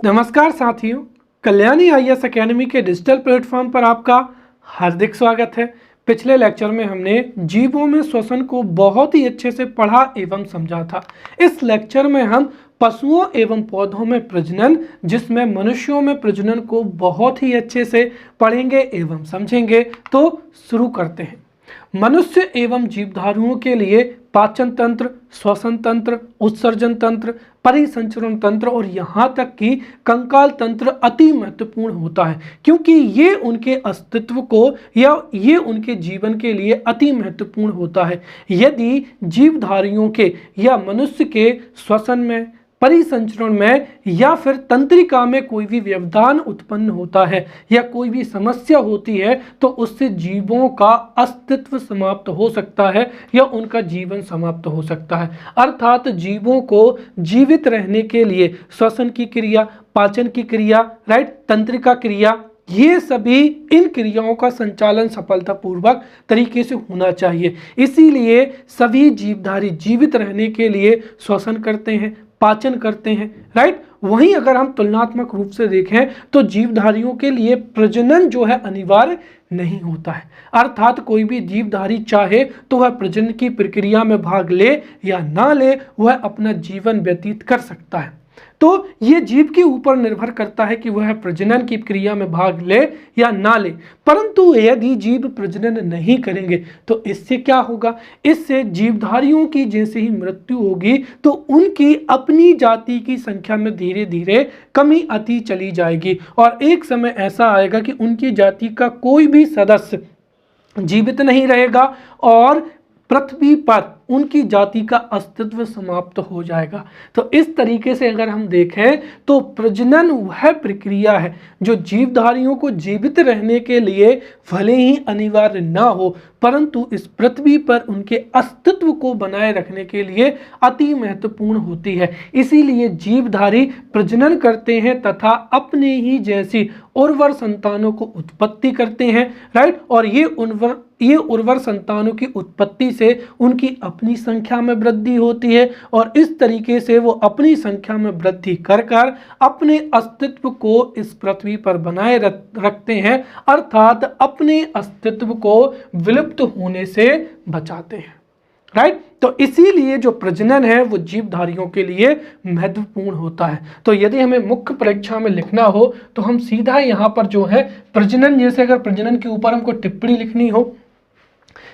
नमस्कार साथियों, Kalyani IAS academy के डिजिटल प्लेटफॉर्म पर आपका हार्दिक स्वागत है। पिछले लेक्चर में हमने जीवों में श्वसन को बहुत ही अच्छे से पढ़ा एवं समझा था। इस लेक्चर में हम पशुओं एवं पौधों में प्रजनन, जिसमें मनुष्यों में प्रजनन को बहुत ही अच्छे से पढ़ेंगे एवं समझेंगे। तो शुरू करते हैं। मनुष्य एवं जीवधारुओं के लिए पाचन तंत्र, श्वसन तंत्र, उत्सर्जन तंत्र, परिसंचरण तंत्र और यहाँ तक कि कंकाल तंत्र अति महत्वपूर्ण होता है, क्योंकि ये उनके अस्तित्व को या ये उनके जीवन के लिए अति महत्वपूर्ण होता है। यदि जीवधारियों के या मनुष्य के श्वसन में, परिसंचरण में या फिर तंत्रिका में कोई भी व्यवधान उत्पन्न होता है या कोई भी समस्या होती है तो उससे जीवों का अस्तित्व समाप्त हो सकता है या उनका जीवन समाप्त हो सकता है। अर्थात जीवों को जीवित रहने के लिए श्वसन की क्रिया, पाचन की क्रिया, तंत्रिका क्रिया, ये सभी इन क्रियाओं का संचालन सफलतापूर्वक तरीके से होना चाहिए। इसीलिए सभी जीवधारी जीवित रहने के लिए श्वसन करते हैं, पाचन करते हैं। वहीं अगर हम तुलनात्मक रूप से देखें तो जीवधारियों के लिए प्रजनन जो है अनिवार्य नहीं होता है। अर्थात कोई भी जीवधारी चाहे तो वह प्रजनन की प्रक्रिया में भाग ले या ना ले, वह अपना जीवन व्यतीत कर सकता है। तो ये जीव के ऊपर निर्भर करता है कि वह प्रजनन की क्रिया में भाग ले या ना ले। परंतु यदि जीव प्रजनन नहीं करेंगे तो इससे क्या होगा? इससे जीवधारियों की जैसे ही मृत्यु होगी तो उनकी अपनी जाति की संख्या में धीरे धीरे कमी आती चली जाएगी और एक समय ऐसा आएगा कि उनकी जाति का कोई भी सदस्य जीवित नहीं रहेगा और पृथ्वी पर उनकी जाति का अस्तित्व समाप्त हो जाएगा। तो इस तरीके से अगर हम देखें तो प्रजनन वह प्रक्रिया है जो जीवधारियों को जीवित रहने के लिए भले ही अनिवार्य ना हो, परंतु इस पृथ्वी पर उनके अस्तित्व को बनाए रखने के लिए अति महत्वपूर्ण होती है। इसीलिए जीवधारी प्रजनन करते हैं तथा अपने ही जैसी उर्वर संतानों को उत्पत्ति करते हैं। और ये उर्वर संतानों की उत्पत्ति से उनकी अपनी संख्या में वृद्धि होती है और इस तरीके से वो अपनी संख्या में वृद्धि कर अपने अस्तित्व को इस पृथ्वी पर बनाए रखते हैं, अर्थात अपने अस्तित्व को विलुप्त होने से बचाते हैं। तो इसीलिए जो प्रजनन है वो जीवधारियों के लिए महत्वपूर्ण होता है। तो यदि हमें मुख्य परीक्षा में लिखना हो तो हम सीधा यहाँ पर जो है प्रजनन, जैसे अगर प्रजनन के ऊपर हमको टिप्पणी लिखनी हो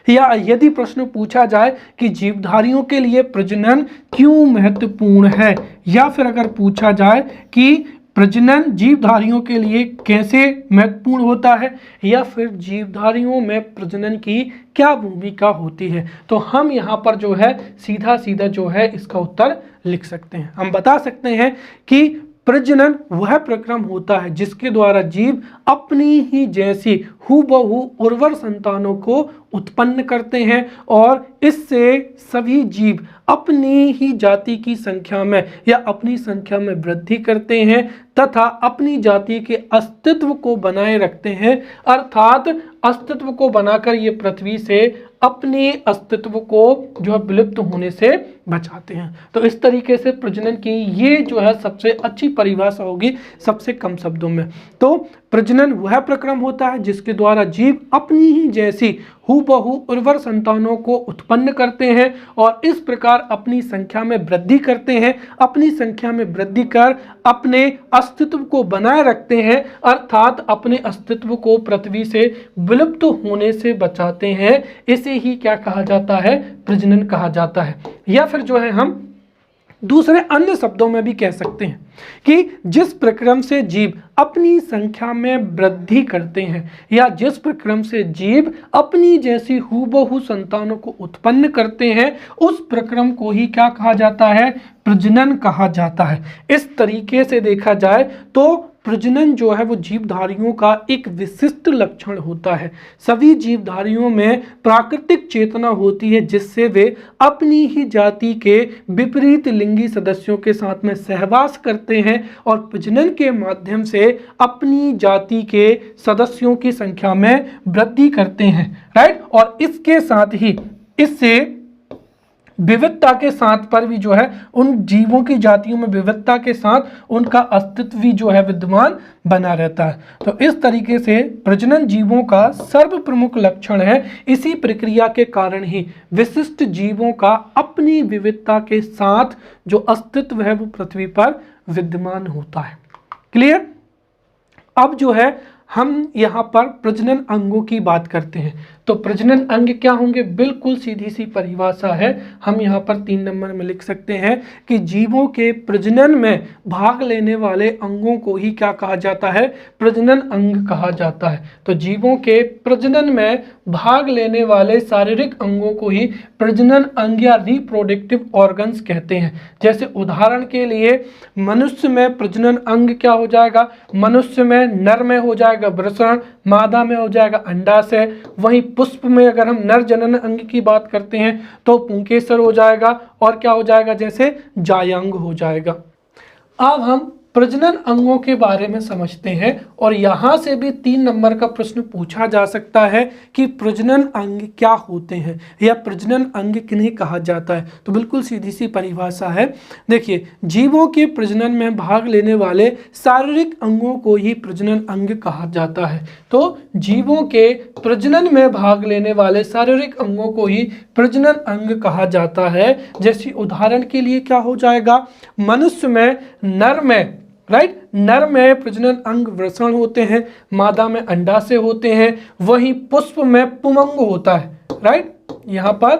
या यदि प्रश्न पूछा जाए कि जीवधारियों के लिए प्रजनन क्यों महत्वपूर्ण है, या फिर अगर पूछा जाए कि प्रजनन जीवधारियों के लिए कैसे महत्वपूर्ण होता है या फिर जीवधारियों में प्रजनन की क्या भूमिका होती है, तो हम यहाँ पर जो है सीधा सीधा जो है इसका उत्तर लिख सकते हैं। हम बता सकते हैं कि प्रजनन वह प्रक्रम होता है जिसके द्वारा जीव अपनी ही जैसी हूबहू उर्वर संतानों को उत्पन्न करते हैं और इससे सभी जीव अपनी ही जाति की संख्या में या अपनी संख्या में वृद्धि करते हैं तथा अपनी जाति के अस्तित्व को बनाए रखते हैं। अर्थात अस्तित्व को बनाकर ये पृथ्वी से अपने अस्तित्व को जो है विलुप्त होने से बचाते हैं। तो इस तरीके से प्रजनन की ये जो है सबसे अच्छी परिभाषा होगी सबसे कम शब्दों में। तो प्रजनन वह प्रक्रम होता है जिसके द्वारा जीव अपनी ही जैसी हूबहू उर्वर संतानों को उत्पन्न करते हैं और इस प्रकार अपनी संख्या में वृद्धि करते हैं। अपनी संख्या में वृद्धि कर अपने अस्तित्व को बनाए रखते हैं, अर्थात अपने अस्तित्व को पृथ्वी से विलुप्त होने से बचाते हैं। इसे ही क्या कहा जाता है? प्रजनन कहा जाता है। या फिर जो है हम दूसरे अन्य शब्दों में भी कह सकते हैं कि जिस प्रक्रम से जीव अपनी संख्या में वृद्धि करते हैं या जिस प्रक्रम से जीव अपनी जैसी हूबहू संतानों को उत्पन्न करते हैं उस प्रक्रम को ही क्या कहा जाता है? प्रजनन कहा जाता है। इस तरीके से देखा जाए तो प्रजनन जो है वो जीवधारियों का एक विशिष्ट लक्षण होता है। सभी जीवधारियों में प्राकृतिक चेतना होती है जिससे वे अपनी ही जाति के विपरीत लिंगी सदस्यों के साथ में सहवास करते हैं और प्रजनन के माध्यम से अपनी जाति के सदस्यों की संख्या में वृद्धि करते हैं। और इसके साथ ही इससे विविधता के साथ पर भी जो है उन जीवों की जातियों में विविधता के साथ उनका अस्तित्व भी जो है विद्यमान बना रहता है। तो इस तरीके से प्रजनन जीवों का सर्व प्रमुख लक्षण है। इसी प्रक्रिया के कारण ही विशिष्ट जीवों का अपनी विविधता के साथ जो अस्तित्व है वो पृथ्वी पर विद्यमान होता है। क्लियर? अब जो है हम यहाँ पर प्रजनन अंगों की बात करते हैं। तो प्रजनन अंग क्या होंगे? बिल्कुल सीधी सी परिभाषा है, हम यहाँ पर 3 नंबर में लिख सकते हैं कि जीवों के प्रजनन में भाग लेने वाले अंगों को ही क्या कहा जाता है? प्रजनन अंग कहा जाता है। तो जीवों के प्रजनन में भाग लेने वाले शारीरिक अंगों को ही प्रजनन अंग या रिप्रोडक्टिव ऑर्गन्स कहते हैं। जैसे उदाहरण के लिए मनुष्य में प्रजनन अंग क्या हो जाएगा? मनुष्य में नर में हो जाएगा वृषण, मादा में हो जाएगा अंडाशय। वहीं पुष्प में अगर हम नर जनन अंग की बात करते हैं तो पुंकेसर हो जाएगा और क्या हो जाएगा? जैसे जायांग हो जाएगा। अब हम प्रजनन अंगों के बारे में समझते हैं और यहां से भी 3 नंबर का प्रश्न पूछा जा सकता है कि प्रजनन अंग क्या होते हैं या प्रजनन अंग किन्हें कहा जाता है। तो बिल्कुल सीधी सी परिभाषा है। देखिए, जीवों के प्रजनन में भाग लेने वाले शारीरिक अंगों को ही प्रजनन अंग कहा जाता है। तो जीवों के प्रजनन में भाग लेने वाले शारीरिक अंगों को ही प्रजनन अंग कहा जाता है। जैसे उदाहरण के लिए क्या हो जाएगा? मनुष्य में नर में राइट, नर में प्रजनन अंग वृषण होते हैं, मादा में अंडाशय होते हैं, वहीं पुष्प में पुमंग होता है। राइट, यहाँ पर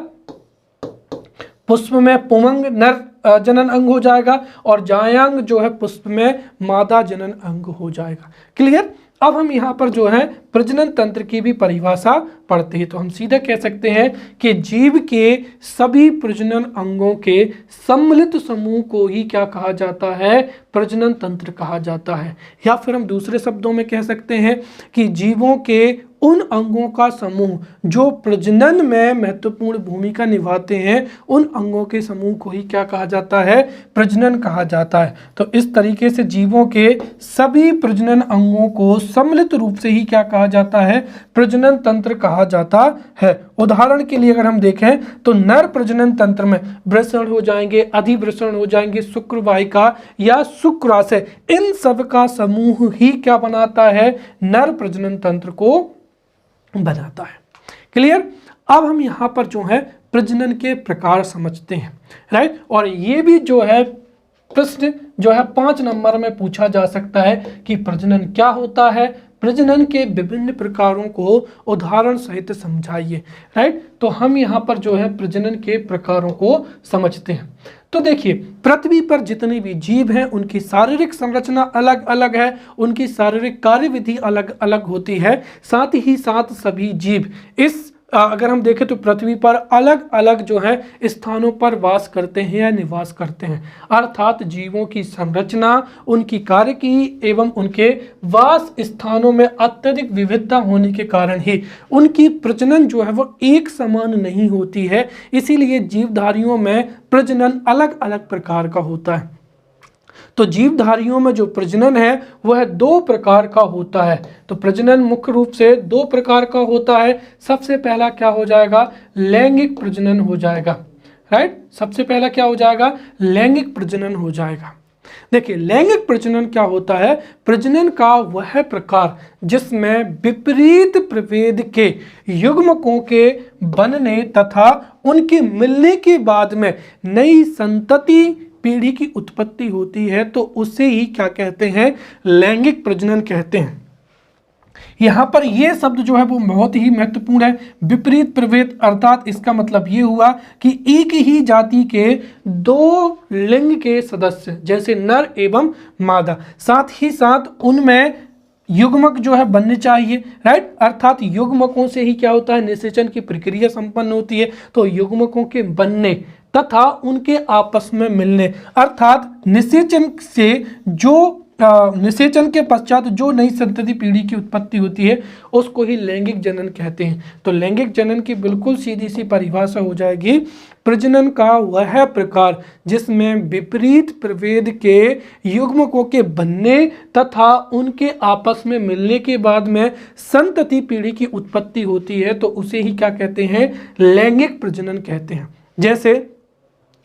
पुष्प में पुमंग नर जनन अंग हो जाएगा और जायांग जो है पुष्प में मादा जनन अंग हो जाएगा। क्लियर? अब हम यहाँ पर जो है प्रजनन तंत्र की भी परिभाषा पढ़ते हैं। तो हम सीधा कह सकते हैं कि जीव के सभी प्रजनन अंगों के सम्मिलित समूह को ही क्या कहा जाता है? प्रजनन तंत्र कहा जाता है। या फिर हम दूसरे शब्दों में कह सकते हैं कि जीवों के उन अंगों का समूह जो प्रजनन में महत्वपूर्ण भूमिका निभाते हैं, उन अंगों के समूह को ही क्या कहा जाता है? प्रजनन कहा जाता है। तो इस तरीके से जीवों के सभी प्रजनन अंगों को सम्मिलित रूप से ही क्या कहा जाता है? प्रजनन तंत्र कहा जाता है। उदाहरण के लिए अगर हम देखें तो नर प्रजनन तंत्र में वृषण हो जाएंगे, अधिवृषण हो जाएंगे, शुक्रवाहिका या शुक्राशय, इन सब का समूह ही क्या बनाता है? नर प्रजनन तंत्र को बनाता है। क्लियर? अब हम यहाँ पर जो है प्रजनन के प्रकार समझते हैं। राइट, और ये भी जो है प्रश्न जो है 5 नंबर में पूछा जा सकता है कि प्रजनन क्या होता है, प्रजनन के विभिन्न प्रकारों को उदाहरण सहित समझाइए। राइट, तो हम यहाँ पर जो है प्रजनन के प्रकारों को समझते हैं। तो देखिए, पृथ्वी पर जितने भी जीव हैं उनकी शारीरिक संरचना अलग अलग है, उनकी शारीरिक कार्यविधि अलग अलग होती है। साथ ही साथ सभी जीव इस अगर हम देखें तो पृथ्वी पर अलग अलग जो है स्थानों पर वास करते हैं या निवास करते हैं। अर्थात जीवों की संरचना, उनकी कार्य की एवं उनके वास स्थानों में अत्यधिक विविधता होने के कारण ही उनकी प्रजनन जो है वो एक समान नहीं होती है। इसीलिए जीवधारियों में प्रजनन अलग अलग प्रकार का होता है। तो जीवधारियों में जो प्रजनन है वह 2 प्रकार का होता है। तो प्रजनन मुख्य रूप से 2 प्रकार का होता है। सबसे पहला क्या हो जाएगा? लैंगिक प्रजनन हो जाएगा। राइट, सबसे पहला क्या हो जाएगा? लैंगिक प्रजनन हो जाएगा। देखिए, लैंगिक प्रजनन क्या होता है? प्रजनन का वह प्रकार जिसमें विपरीत प्रभेद के युग्मकों के बनने तथा उनके मिलने के बाद में नई संतति पीढ़ी की उत्पत्ति होती है, तो उसे ही क्या कहते हैं? लैंगिक प्रजनन कहते हैं। यहाँ पर ये शब्द जो है वो बहुत ही महत्वपूर्ण है। विपरीत प्रभेद अर्थात इसका मतलब ये हुआ कि एक ही जाति के 2 लिंग के सदस्य जैसे नर एवं मादा, साथ ही साथ उनमें युग्मक जो है बनने चाहिए। राइट, अर्थात युग्मकों से ही क्या होता है? निषेचन की प्रक्रिया संपन्न होती है। तो युग्मकों के बनने तथा उनके आपस में मिलने, अर्थात निषेचन के पश्चात जो नई संतति पीढ़ी की उत्पत्ति होती है उसको ही लैंगिक जनन कहते हैं। तो लैंगिक जनन की बिल्कुल सीधी सी परिभाषा हो जाएगी, प्रजनन का वह प्रकार जिसमें विपरीत प्रभेद के युग्मकों के बनने तथा उनके आपस में मिलने के बाद में संतति पीढ़ी की उत्पत्ति होती है, तो उसे ही क्या कहते हैं? लैंगिक प्रजनन कहते हैं। जैसे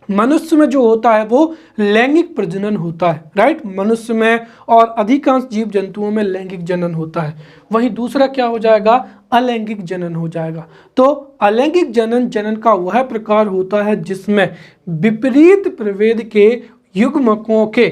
मनुष्य में जो होता है वो लैंगिक प्रजनन होता है, राइट। मनुष्य में और अधिकांश जीव जंतुओं में लैंगिक जनन होता है। वहीं दूसरा क्या हो जाएगा, अलैंगिक जनन हो जाएगा। तो अलैंगिक जनन जनन का वह प्रकार होता है जिसमें विपरीत प्रभेद के युग्मकों के,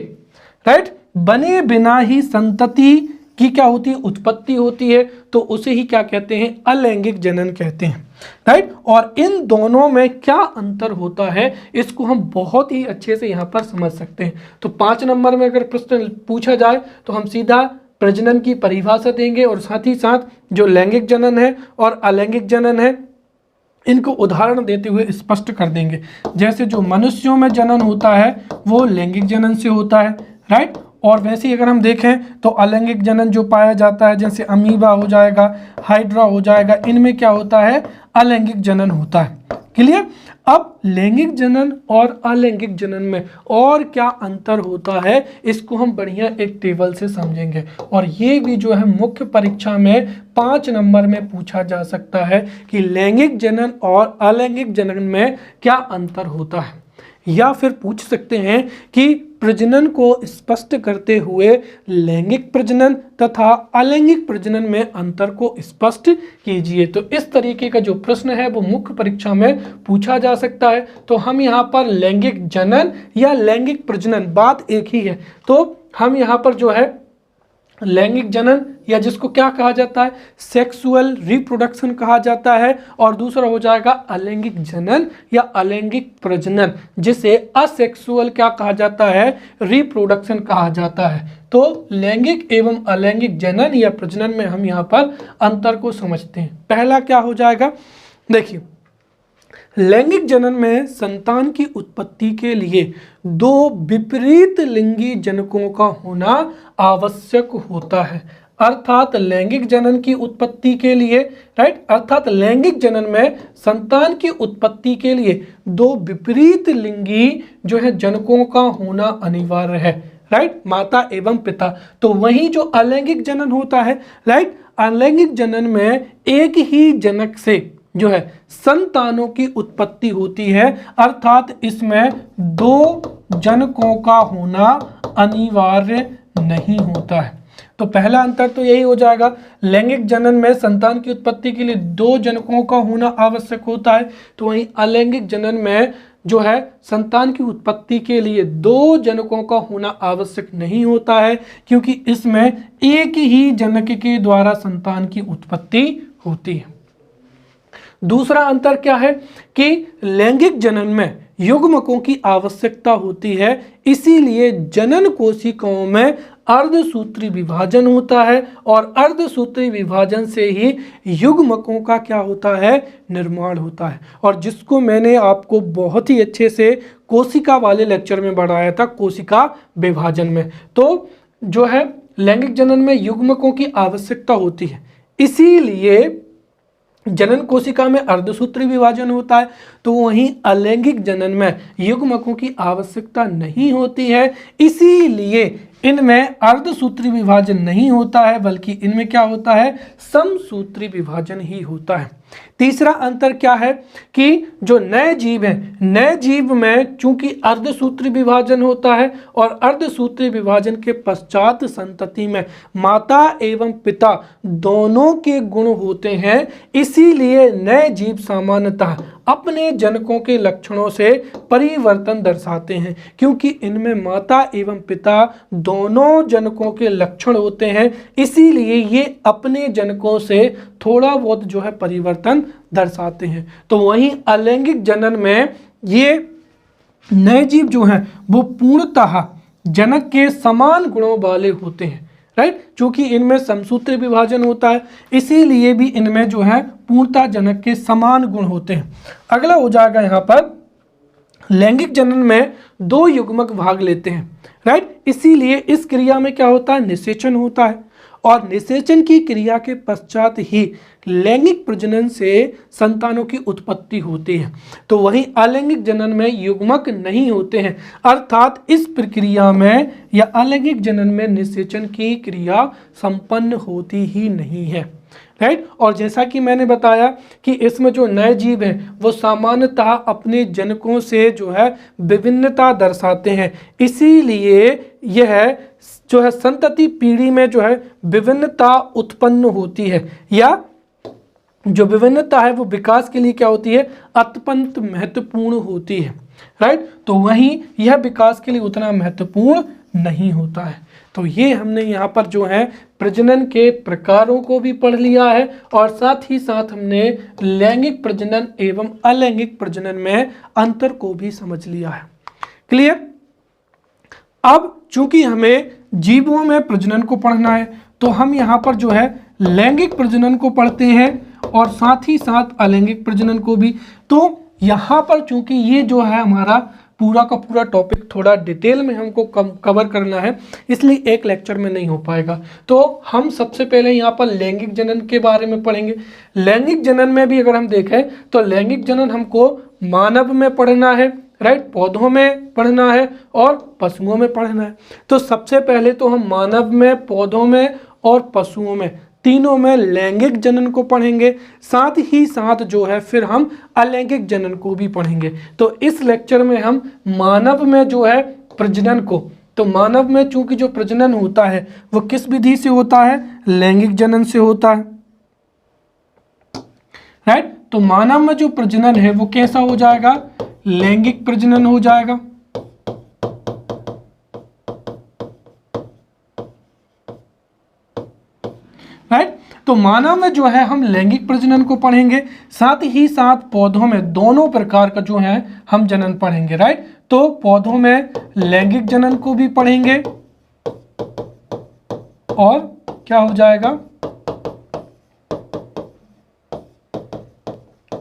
राइट, बने बिना ही संतति की क्या होती है, उत्पत्ति होती है। तो उसे ही क्या कहते हैं, अलैंगिक जनन कहते हैं, राइट। और इन दोनों में क्या अंतर होता है इसको हम बहुत ही अच्छे से यहाँ पर समझ सकते हैं। तो 5 नंबर में अगर प्रश्न पूछा जाए तो हम सीधा प्रजनन की परिभाषा देंगे और साथ ही साथ जो लैंगिक जनन है और अलैंगिक जनन है इनको उदाहरण देते हुए स्पष्ट कर देंगे। जैसे जो मनुष्यों में जनन होता है वो लैंगिक जनन से होता है, राइट। और वैसे ही अगर हम देखें तो अलैंगिक जनन जो पाया जाता है जैसे अमीबा हो जाएगा, हाइड्रा हो जाएगा, इनमें क्या होता है, अलैंगिक जनन होता है। क्लियर। अब लैंगिक जनन और अलैंगिक जनन में और क्या अंतर होता है इसको हम बढ़िया एक टेबल से समझेंगे। और ये भी जो है मुख्य परीक्षा में 5 नंबर में पूछा जा सकता है कि लैंगिक जनन और अलैंगिक जनन में क्या अंतर होता है। या फिर पूछ सकते हैं कि प्रजनन को स्पष्ट करते हुए लैंगिक प्रजनन तथा अलैंगिक प्रजनन में अंतर को स्पष्ट कीजिए। तो इस तरीके का जो प्रश्न है वो मुख्य परीक्षा में पूछा जा सकता है। तो हम यहाँ पर लैंगिक जनन या लैंगिक प्रजनन, बात एक ही है। तो हम यहाँ पर जो है लैंगिक जनन या जिसको क्या कहा जाता है, सेक्सुअल रिप्रोडक्शन कहा जाता है, और दूसरा हो जाएगा अलैंगिक जनन या अलैंगिक प्रजनन जिसे असेक्सुअल क्या कहा जाता है, रिप्रोडक्शन कहा जाता है। तो लैंगिक एवं अलैंगिक जनन या प्रजनन में हम यहाँ पर अंतर को समझते हैं। पहला क्या हो जाएगा, देखिए लैंगिक जनन में संतान की उत्पत्ति के लिए 2 विपरीत लिंगी जनकों का होना आवश्यक होता है। अर्थात लैंगिक जनन की उत्पत्ति के लिए, राइट, अर्थात लैंगिक जनन में संतान की उत्पत्ति के लिए 2 विपरीत लिंगी जो है जनकों का होना अनिवार्य है, राइट, माता एवं पिता। तो वहीं जो अलैंगिक जनन होता है, राइट, अलैंगिक जनन में एक ही जनक से जो है संतानों की उत्पत्ति होती है, अर्थात इसमें 2 जनकों का होना अनिवार्य नहीं होता है। तो पहला अंतर तो यही हो जाएगा, लैंगिक जनन में संतान की उत्पत्ति के लिए 2 जनकों का होना आवश्यक होता है। तो वहीं अलैंगिक जनन में जो है संतान की उत्पत्ति के लिए 2 जनकों का होना आवश्यक नहीं होता है, क्योंकि इसमें एक ही जनक के द्वारा संतान की उत्पत्ति होती है। दूसरा अंतर क्या है कि लैंगिक जनन में युग्मकों की आवश्यकता होती है, इसीलिए जनन कोशिकाओं में अर्धसूत्री विभाजन होता है और अर्धसूत्री विभाजन से ही युग्मकों का क्या होता है, निर्माण होता है। और जिसको मैंने आपको बहुत ही अच्छे से कोशिका वाले लेक्चर में बढ़ाया था, कोशिका विभाजन में। तो जो है लैंगिक जनन में युग्मकों की आवश्यकता होती है, इसीलिए जनन कोशिका में अर्धसूत्री विभाजन होता है। तो वहीं अलैंगिक जनन में युग्मकों की आवश्यकता नहीं होती है, इसीलिए इनमें अर्धसूत्री विभाजन नहीं होता है, बल्कि इनमें क्या होता है, समसूत्री विभाजन ही होता है। तीसरा अंतर क्या है कि जो नए जीव हैं, नए जीव में चूंकि अर्धसूत्री विभाजन होता है और अर्धसूत्री विभाजन के पश्चात संतति में माता एवं पिता दोनों के गुण होते हैं, इसीलिए नए जीव सामान्यतः अपने जनकों के लक्षणों से परिवर्तन दर्शाते हैं। क्योंकि इनमें माता एवं पिता दोनों जनकों के लक्षण होते हैं, इसीलिए ये अपने जनकों से थोड़ा बहुत जो है परिवर्तन दर्शाते हैं। तो वहीं अलैंगिक जनन में ये नए जीव जो हैं वो पूर्णतः जनक के समान गुणों वाले होते हैं, राइट। चूंकि इनमें समसूत्री विभाजन होता है, इसीलिए भी इनमें जो है पूर्णतः जनक के समान गुण होते हैं। अगला हो जाएगा यहाँ पर लैंगिक जनन में 2 युग्मक भाग लेते हैं, राइट। इसीलिए इस क्रिया में क्या होता है, निषेचन होता है, और निषेचन की क्रिया के पश्चात ही लैंगिक प्रजनन से संतानों की उत्पत्ति होती है। तो वहीं अलैंगिक जनन में युग्मक नहीं होते हैं, अर्थात इस प्रक्रिया में या अलैंगिक जनन में निषेचन की क्रिया संपन्न होती ही नहीं है। राइट। और जैसा कि मैंने बताया कि इसमें जो नए जीव हैं वो सामान्यतः अपने जनकों से जो है विभिन्नता दर्शाते हैं, इसीलिए यह जो है संतति पीढ़ी में जो है विभिन्नता उत्पन्न होती है, या जो विभिन्नता है वो विकास के लिए क्या होती है, अत्यंत महत्वपूर्ण होती है। राइट। तो वहीं यह विकास के लिए उतना महत्वपूर्ण नहीं होता है। तो ये हमने यहाँ पर जो है प्रजनन के प्रकारों को भी पढ़ लिया है, और साथ ही साथ हमने लैंगिक प्रजनन एवं अलैंगिक प्रजनन में अंतर को भी समझ लिया है। क्लियर। अब चूंकि हमें जीवों में प्रजनन को पढ़ना है तो हम यहाँ पर जो है लैंगिक प्रजनन को पढ़ते हैं और साथ ही साथ अलैंगिक प्रजनन को भी। तो यहाँ पर चूंकि ये जो है हमारा पूरा का पूरा टॉपिक थोड़ा डिटेल में हमको कवर करना है, इसलिए एक लेक्चर में नहीं हो पाएगा। तो हम सबसे पहले यहाँ पर लैंगिक जनन के बारे में पढ़ेंगे। लैंगिक जनन में भी अगर हम देखें तो लैंगिक जनन हमको मानव में पढ़ना है, राइट, पौधों में पढ़ना है और पशुओं में पढ़ना है। तो सबसे पहले तो हम मानव में, पौधों में और पशुओं में, तीनों में लैंगिक जनन को पढ़ेंगे। साथ ही साथ जो है फिर हम अलैंगिक जनन को भी पढ़ेंगे। तो इस लेक्चर में हम मानव में जो है प्रजनन को, तो मानव में चूंकि जो प्रजनन होता है वो किस विधि से होता है, लैंगिक जनन से होता है। राइट। तो मानव में जो प्रजनन है वो कैसा हो जाएगा, लैंगिक प्रजनन हो जाएगा। राइट। तो मानव में जो है हम लैंगिक प्रजनन को पढ़ेंगे, साथ ही साथ पौधों में दोनों प्रकार का जो है हम जनन पढ़ेंगे। राइट। तो पौधों में लैंगिक जनन को भी पढ़ेंगे और क्या हो जाएगा,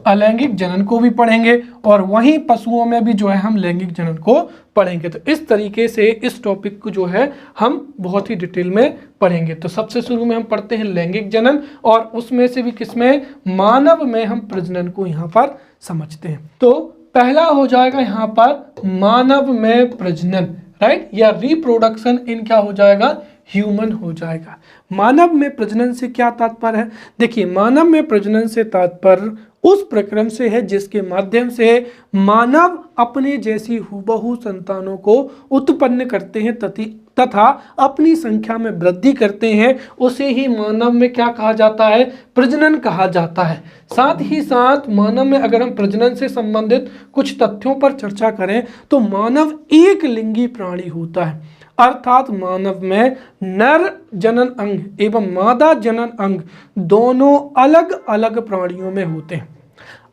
अलैंगिक जनन को भी पढ़ेंगे, और वहीं पशुओं में भी जो है हम लैंगिक जनन को पढ़ेंगे। तो इस तरीके से इस टॉपिक को जो है हम बहुत ही डिटेल में पढ़ेंगे। तो सबसे शुरू में हम पढ़ते हैं लैंगिक जनन, और उसमें से भी किसमें, मानव में हम प्रजनन को यहाँ पर समझते हैं। तो पहला हो जाएगा यहाँ पर मानव में प्रजनन, राइट, या रिप्रोडक्शन इन क्या हो जाएगा, ह्यूमन हो जाएगा। मानव में प्रजनन से क्या तात्पर्य है, देखिए मानव में प्रजनन से तात्पर्य उस प्रक्रम से है जिसके माध्यम से मानव अपने जैसी हुबहू संतानों को उत्पन्न करते हैं तथा अपनी संख्या में वृद्धि करते हैं, उसे ही मानव में क्या कहा जाता है, प्रजनन कहा जाता है। साथ ही साथ मानव में अगर हम प्रजनन से संबंधित कुछ तथ्यों पर चर्चा करें तो मानव एक लिंगी प्राणी होता है, अर्थात मानव में नर जनन अंग एवं मादा जनन अंग दोनों अलग अलग प्राणियों में होते हैं।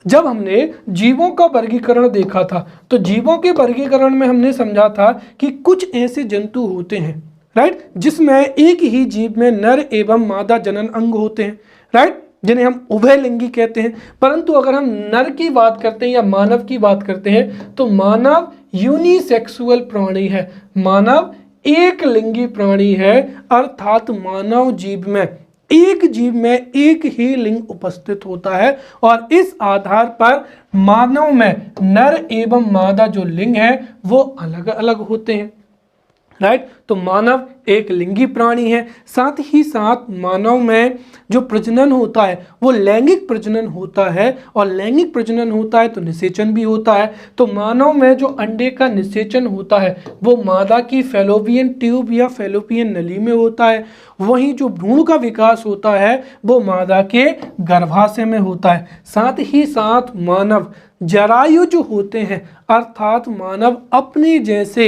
जब हमने जीवों का वर्गीकरण देखा था तो जीवों के वर्गीकरण में हमने समझा था कि कुछ ऐसे जंतु होते हैं, राइट, जिसमें एक ही जीव में नर एवं मादा जनन अंग होते हैं, राइट, जिन्हें हम उभयलिंगी कहते हैं। परंतु अगर हम नर की बात करते हैं या मानव की बात करते हैं तो मानव यूनिसेक्सुअल प्राणी है, मानव एक लिंगी प्राणी है, अर्थात मानव जीव में एक ही लिंग उपस्थित होता है, और इस आधार पर मानव में नर एवं मादा जो लिंग है वो अलग अलग होते हैं। राइट। तो मानव एक लिंगी प्राणी है। साथ ही साथ मानव में जो प्रजनन होता है वो लैंगिक प्रजनन होता है, और लैंगिक प्रजनन होता है तो निषेचन भी होता है। तो मानव में जो अंडे का निषेचन होता है वो मादा की फैलोपियन ट्यूब या फैलोपियन नली में होता है, वहीं जो भ्रूण का विकास होता है वो मादा के गर्भाशय में होता है। साथ ही साथ मानव जरायुज होते हैं, अर्थात मानव अपने जैसे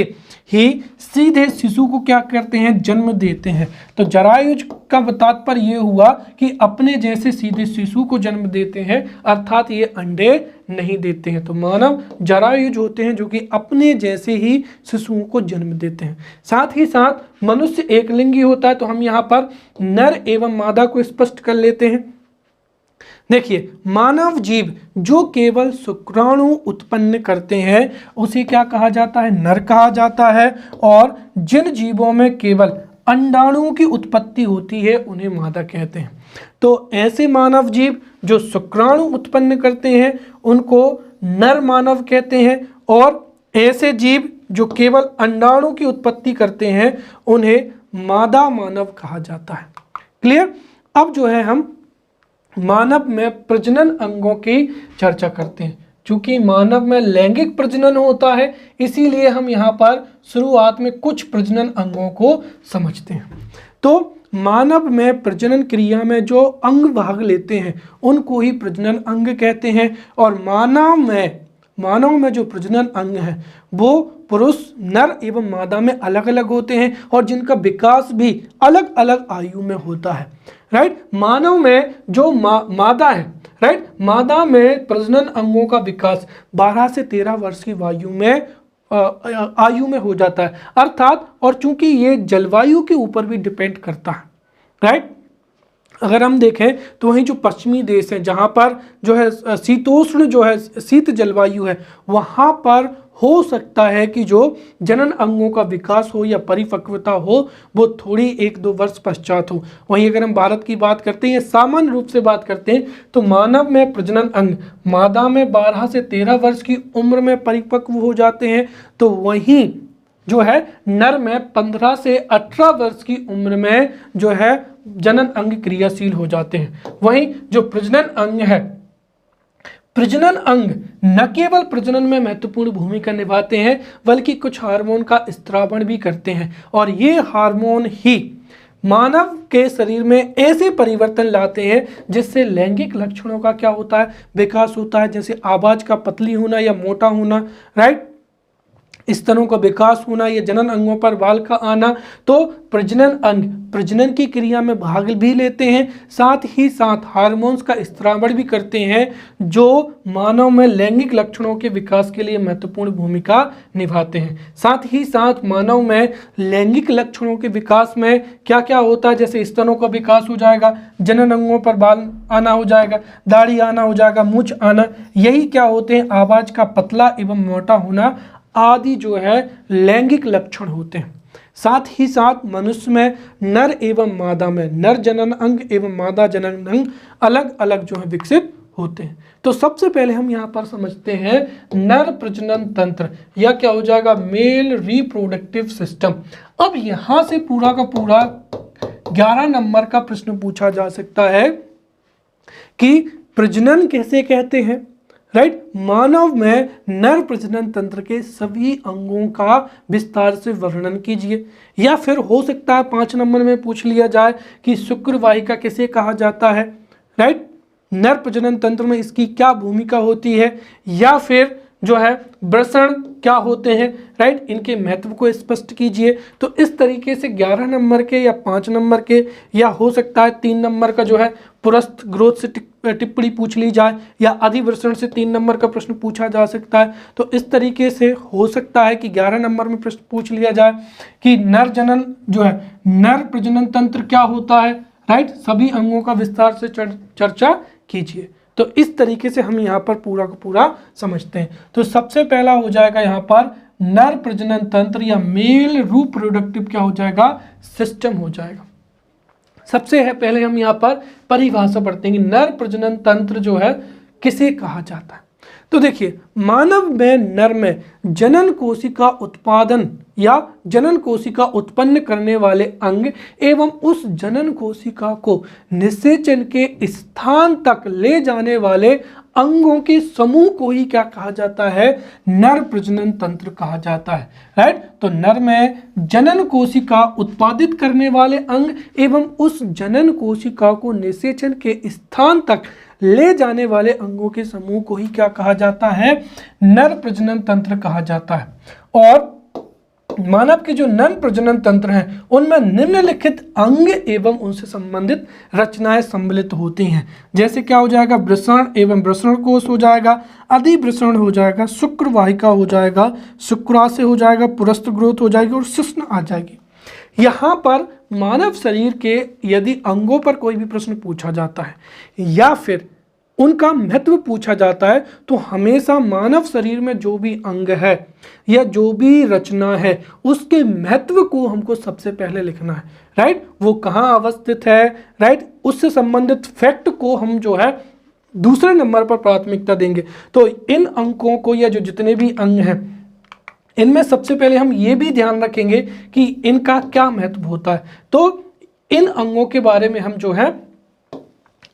ही सीधे शिशु को क्या करते हैं, जन्म देते हैं। तो जरायुज का तात्पर्य ये हुआ कि अपने जैसे सीधे शिशु को जन्म देते हैं, अर्थात ये अंडे नहीं देते हैं। तो मानव जरायुज होते हैं जो कि अपने जैसे ही शिशुओं को जन्म देते हैं। साथ ही साथ मनुष्य एकलिंगी होता है, तो हम यहाँ पर नर एवं मादा को स्पष्ट कर लेते हैं। देखिए मानव जीव जो केवल शुक्राणु उत्पन्न करते हैं उसे क्या कहा जाता है, नर कहा जाता है, और जिन जीवों में केवल अंडाणुओं की उत्पत्ति होती है उन्हें मादा कहते हैं। तो ऐसे मानव जीव जो शुक्राणु उत्पन्न करते हैं उनको नर मानव कहते हैं, और ऐसे जीव जो केवल अंडाणु की उत्पत्ति करते हैं उन्हें मादा मानव कहा जाता है। क्लियर। अब जो है हम मानव में प्रजनन अंगों की चर्चा करते हैं। चूंकि मानव में लैंगिक प्रजनन होता है, इसीलिए हम यहाँ पर शुरुआत में कुछ प्रजनन अंगों को समझते हैं। तो मानव में प्रजनन क्रिया में जो अंग भाग लेते हैं उनको ही प्रजनन अंग कहते हैं। और मानव में जो प्रजनन अंग है वो पुरुष, नर एवं मादा में अलग अलग होते हैं और जिनका विकास भी अलग अलग आयु में होता है। राइट, मानव में जो मादा है, राइट, मादा में प्रजनन अंगों का विकास 12 से 13 वर्ष की आयु में हो जाता है, अर्थात, और चूंकि ये जलवायु के ऊपर भी डिपेंड करता है। राइट, अगर हम देखें तो वहीं जो पश्चिमी देश है जहां पर जो है शीतोष्ण जो है शीत जलवायु है, वहां पर हो सकता है कि जो जनन अंगों का विकास हो या परिपक्वता हो वो थोड़ी 1-2 वर्ष पश्चात हो। वहीं अगर हम भारत की बात करते हैं, सामान्य रूप से बात करते हैं, तो मानव में प्रजनन अंग मादा में 12 से 13 वर्ष की उम्र में परिपक्व हो जाते हैं, तो वहीं जो है नर में 15 से 18 वर्ष की उम्र में जो है जनन अंग क्रियाशील हो जाते हैं। वहीं जो प्रजनन अंग है, प्रजनन अंग न केवल प्रजनन में महत्वपूर्ण भूमिका निभाते हैं बल्कि कुछ हार्मोन का स्त्रावण भी करते हैं, और ये हार्मोन ही मानव के शरीर में ऐसे परिवर्तन लाते हैं जिससे लैंगिक लक्षणों का क्या होता है, विकास होता है। जैसे आवाज का पतली होना या मोटा होना, राइट, स्तनों का विकास होना या जनन अंगों पर बाल का आना। तो प्रजनन अंग प्रजनन की क्रिया में भाग भी लेते हैं, साथ ही साथ हार्मोन्स का स्त्रावण भी करते हैं जो मानव में लैंगिक लक्षणों के विकास के लिए महत्वपूर्ण भूमिका निभाते हैं। साथ ही साथ मानव में लैंगिक लक्षणों के विकास में क्या क्या होता है, जैसे स्तनों का विकास हो जाएगा, जनन अंगों पर बाल आना हो जाएगा, दाढ़ी आना हो जाएगा, मूंछ आना, यही क्या होते हैं, आवाज का पतला एवं मोटा होना आदि जो है लैंगिक लक्षण होते हैं। साथ ही साथ मनुष्य में नर एवं मादा में नर जनन अंग एवं मादा जनन अंग अलग अलग जो है विकसित होते हैं। तो सबसे पहले हम यहाँ पर समझते हैं नर प्रजनन तंत्र, या क्या हो जाएगा, मेल रिप्रोडक्टिव सिस्टम। अब यहाँ से पूरा का पूरा 11 नंबर का प्रश्न पूछा जा सकता है कि प्रजनन कैसे कहते हैं। राइट, मानव में नर प्रजनन तंत्र के सभी अंगों का विस्तार से वर्णन कीजिए। या फिर हो सकता है 5 नंबर में पूछ लिया जाए कि शुक्र वाहिका किसे कहा जाता है। राइट, नर प्रजनन तंत्र में इसकी क्या भूमिका होती है, या फिर जो है वृषण क्या होते हैं। राइट, इनके महत्व को स्पष्ट कीजिए। तो इस तरीके से 11 नंबर के या 5 नंबर के, या हो सकता है 3 नंबर का जो है पुरस्थ ग्रोथ से टिप्पणी पूछ ली जाए, या अधिवृषण से 3 नंबर का प्रश्न पूछा जा सकता है। तो इस तरीके से हो सकता है कि 11 नंबर में प्रश्न पूछ लिया जाए कि नर जनन जो है नर प्रजनन तंत्र क्या होता है। राइट, सभी अंगों का विस्तार से चर्चा कीजिए। तो इस तरीके से हम यहाँ पर पूरा का पूरा समझते हैं। तो सबसे पहला हो जाएगा यहाँ पर नर प्रजनन तंत्र या मेल रिप्रोडक्टिव क्या हो जाएगा, सिस्टम हो जाएगा। सबसे पहले हम यहाँ पर परिभाषा पढ़ते हैं कि नर प्रजनन तंत्र जो है किसे कहा जाता है। तो देखिए, मानव में नर में जनन कोशिका उत्पादन या जनन कोशिका उत्पन्न करने वाले अंग एवं उस जनन कोशिका को निषेचन के स्थान तक ले जाने वाले अंगों के समूह को ही क्या कहा जाता है, नर प्रजनन तंत्र कहा जाता है। राइट, तो नर में जनन कोशिका उत्पादित करने वाले अंग एवं उस जनन कोशिका को निषेचन के स्थान तक ले जाने वाले अंगों के समूह को ही क्या कहा जाता है, नर प्रजनन तंत्र कहा जाता है। और मानव के जो नर प्रजनन तंत्र हैं उनमें निम्नलिखित अंग एवं उनसे संबंधित रचनाएं सम्मिलित होती हैं। जैसे क्या हो जाएगा, वृषण एवं वृषण कोश हो जाएगा, अधिवृषण हो जाएगा, शुक्र वाहिका हो जाएगा, शुक्राशय हो जाएगा, पुरस्थ ग्रोथ हो जाएगी और शिश्न आ जाएगी। यहाँ पर मानव शरीर के यदि अंगों पर कोई भी प्रश्न पूछा जाता है या फिर उनका महत्व पूछा जाता है तो हमेशा मानव शरीर में जो भी अंग है या जो भी रचना है उसके महत्व को हमको सबसे पहले लिखना है। राइट, वो कहाँ अवस्थित है, राइट, उससे संबंधित फैक्ट को हम जो है दूसरे नंबर पर प्राथमिकता देंगे। तो इन अंकों को या जो जितने भी अंग हैं इनमें सबसे पहले हम ये भी ध्यान रखेंगे कि इनका क्या महत्व होता है। तो इन अंगों के बारे में हम जो है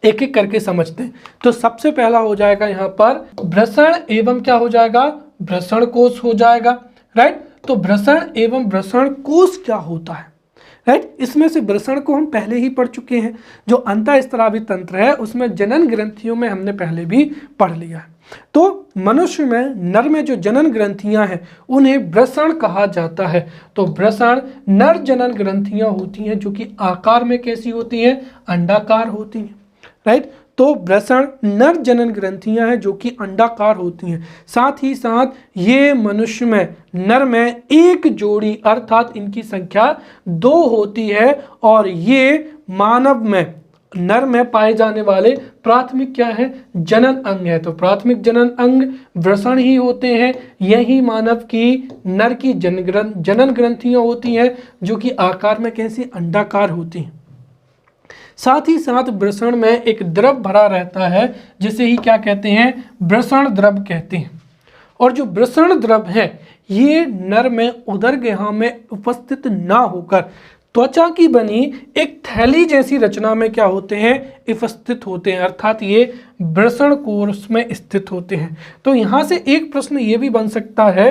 एक एक करके समझते हैं। तो सबसे पहला हो जाएगा यहाँ पर वृषण एवं क्या हो जाएगा, वृषण कोश हो जाएगा, राइट। तो वृषण एवं वृषण कोश क्या होता है, राइट। इसमें से वृषण को हम पहले ही पढ़ चुके हैं, जो अंतःस्रावी तंत्र है उसमें जनन ग्रंथियों में हमने पहले भी पढ़ लिया है। तो मनुष्य में, नर में जो जनन ग्रंथियां हैं उन्हें वृषण कहा जाता है। तो वृषण नर जनन ग्रंथियां होती हैं जो कि आकार में कैसी होती हैं, अंडाकार होती हैं, राइट। तो वृषण नर जनन ग्रंथियां हैं जो कि अंडाकार होती हैं। साथ ही साथ ये मनुष्य में, नर में एक जोड़ी अर्थात इनकी संख्या 2 होती है, और ये मानव में, नर में पाए जाने वाले प्राथमिक क्या है, जनन अंग है। तो प्राथमिक जनन अंग वृषण ही होते हैं। यही मानव की, नर की जनन ग्रंथियां होती हैं जो कि आकार में कैसी, अंडाकार होती हैं। साथ ही साथ वृषण में एक द्रव भरा रहता है जिसे ही क्या कहते हैं, वृषण द्रव कहते हैं। और जो वृषण द्रव है ये नर में उदर गुहा में उपस्थित ना होकर त्वचा की बनी एक थैली जैसी रचना में क्या होते हैं, उपस्थित होते हैं, अर्थात ये वृषण कोश में स्थित होते हैं। तो यहाँ से एक प्रश्न ये भी बन सकता है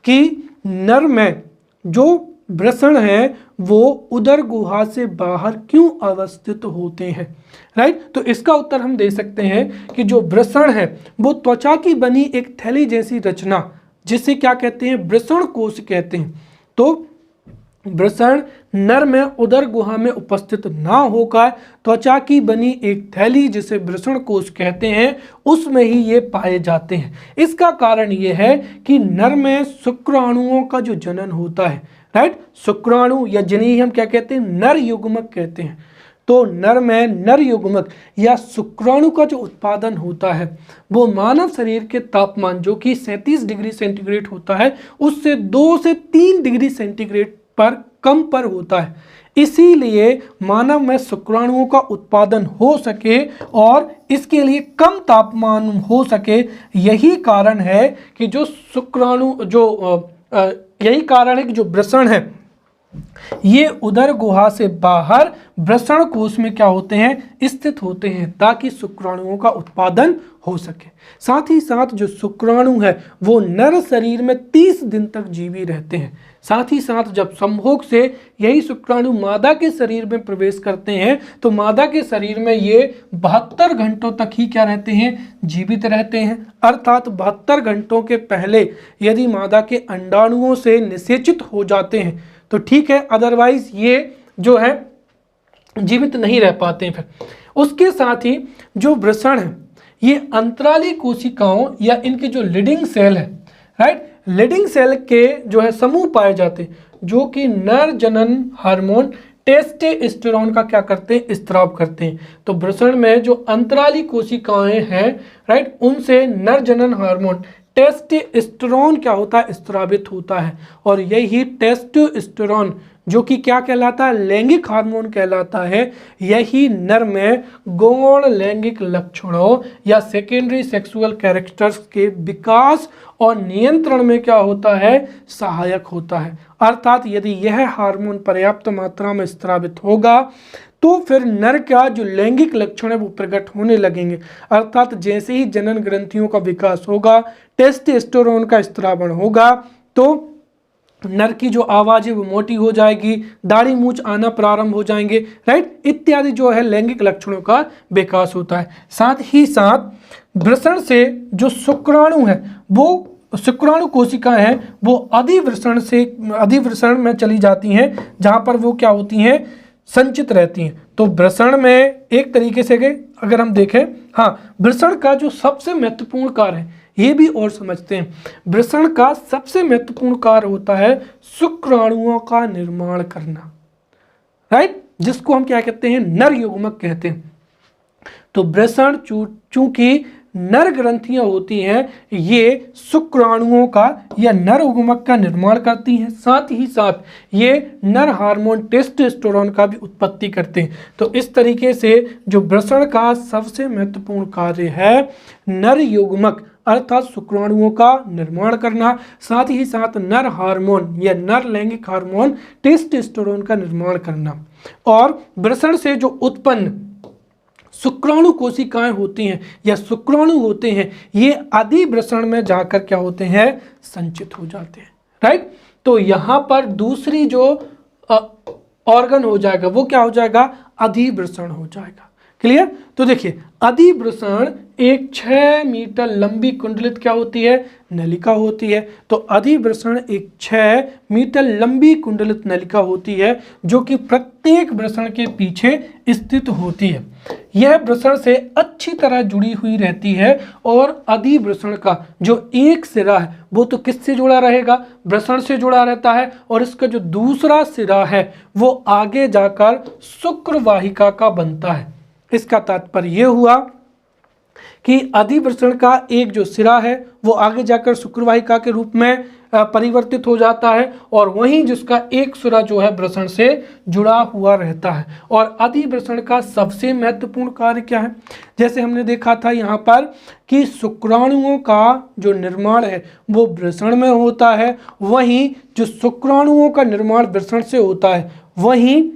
कि नर में जो वृषण है वो उदर गुहा से बाहर क्यों अवस्थित होते हैं, राइट। तो इसका उत्तर हम दे सकते हैं कि जो वृषण है वो त्वचा की बनी एक थैली जैसी रचना, जिसे क्या कहते हैं, वृषण कोश कहते हैं। तो वृषण नर में उदर गुहा में उपस्थित ना होकर त्वचा की बनी एक थैली जिसे वृषण कोश कहते हैं उसमें ही ये पाए जाते हैं। इसका कारण ये है कि नर में शुक्राणुओं का जो जनन होता है, राइट, शुक्राणु या जिन्हें हम क्या कहते हैं, नर युग्मक कहते हैं। तो नर में नर युग्मक या शुक्राणु का जो उत्पादन होता है वो मानव शरीर के तापमान जो कि 37 डिग्री सेंटीग्रेड होता है उससे 2 से 3 डिग्री सेंटीग्रेड पर कम पर होता है। इसीलिए मानव में शुक्राणुओं का उत्पादन हो सके और इसके लिए कम तापमान हो सके, यही कारण है कि जो शुक्राणु यही कारण है कि जो वृषण है ये उदर गुहा से बाहर वृषण कोश में क्या होते हैं, स्थित होते हैं, ताकि शुक्राणुओं का उत्पादन हो सके। साथ ही साथ जो शुक्राणु है वो नर शरीर में 30 दिन तक जीवित रहते हैं। साथ ही साथ जब संभोग से यही शुक्राणु मादा के शरीर में प्रवेश करते हैं तो मादा के शरीर में ये 72 घंटों तक ही क्या रहते हैं, जीवित रहते हैं। अर्थात 72 घंटों के पहले यदि मादा के अंडाणुओं से निषेचित हो जाते हैं तो ठीक है, अदरवाइज ये जो है जीवित नहीं रह पाते हैं। फिर उसके साथ ही जो वृषण है ये अंतराली कोशिकाओं या इनके जो लीडिंग सेल है, राइट, लीडिंग सेल के जो है समूह पाए जाते हैं जो कि नर जनन हार्मोन टेस्टोस्टेरोन का क्या करते हैं, स्त्राव करते हैं। तो वृषण में जो अंतराली कोशिकाएं हैं, राइट, उनसे नर जनन हार्मोन टेस्टोस्टेरोन क्या होता है, स्त्रावित होता है। और यही टेस्टोस्टेरोन जो कि क्या कहलाता है, लैंगिक हार्मोन कहलाता है, यही नर में गौण लैंगिक लक्षणों या सेकेंडरी सेक्सुअल कैरेक्टर्स के विकास और नियंत्रण में क्या होता है, सहायक होता है। अर्थात यदि यह हार्मोन पर्याप्त मात्रा में स्रावित होगा तो फिर नर का जो लैंगिक लक्षण है वो प्रकट होने लगेंगे। अर्थात जैसे ही जनन ग्रंथियों का विकास होगा, टेस्टोस्टेरोन का स्त्रावण होगा, तो नर की जो आवाज़ है वो मोटी हो जाएगी, दाढ़ी मूंछ आना प्रारंभ हो जाएंगे, राइट, इत्यादि जो है लैंगिक लक्षणों का विकास होता है। साथ ही साथ वृषण से जो शुक्राणु है वो शुक्राणु कोशिकाएं हैं वो अधिवृषण में चली जाती हैं जहां पर वो क्या होती हैं, संचित रहती हैं। तो वृषण में एक तरीके से अगर हम देखें, हाँ, वृषण का जो सबसे महत्वपूर्ण कार्य है ये भी और समझते हैं। वृषण का सबसे महत्वपूर्ण कार्य होता है शुक्राणुओं का निर्माण करना, राइट, जिसको हम क्या कहते हैं, नर युग्मक कहते हैं। तो वृषण चूंकि नर ग्रंथियां होती हैं ये शुक्राणुओं का या नर युग्मक का निर्माण करती हैं, साथ ही साथ ये नर हार्मोन टेस्टोस्टेरोन का भी उत्पत्ति करते हैं। तो इस तरीके से जो वृषण का सबसे महत्वपूर्ण कार्य है नर युग्मक अर्थात शुक्राणुओं का निर्माण करना, साथ ही साथ नर हार्मोन या नर लैंगिक हार्मोन टेस्टोस्टेरोन का निर्माण करना। और वृषण से जो उत्पन्न शुक्राणु कोशिकाएं होती हैं या शुक्राणु होते हैं, ये अधिवृषण में जाकर क्या होते हैं, संचित हो जाते हैं। राइट, तो यहां पर दूसरी जो ऑर्गन हो जाएगा वो क्या हो जाएगा, अधिवृषण हो जाएगा। क्लियर। तो देखिए अधिवृषण एक 6 मीटर लंबी कुंडलित क्या होती है, नलिका होती है। तो अधिवृषण एक 6 मीटर लंबी कुंडलित नलिका होती है जो कि प्रत्येक वृषण के पीछे स्थित होती है। यह वृषण से अच्छी तरह जुड़ी हुई रहती है और अधिवृषण का जो एक सिरा है वो तो किससे जुड़ा रहेगा, वृषण से जुड़ा रहता है, और इसका जो दूसरा सिरा है वो आगे जाकर शुक्रवाहिका का बनता है। इसका तात्पर्य यह हुआ कि अधिवृषण का एक जो सिरा है वो आगे जाकर शुक्रवाहिका के रूप में परिवर्तित हो जाता है, और वहीं जिसका एक सिरा जो है वृषण से जुड़ा हुआ रहता है। और अधिवृषण का सबसे महत्वपूर्ण कार्य क्या है, जैसे हमने देखा था यहाँ पर कि शुक्राणुओं का जो निर्माण है वो वृषण में होता है, वहीं जो शुक्राणुओं का निर्माण वृषण से होता है, वहीं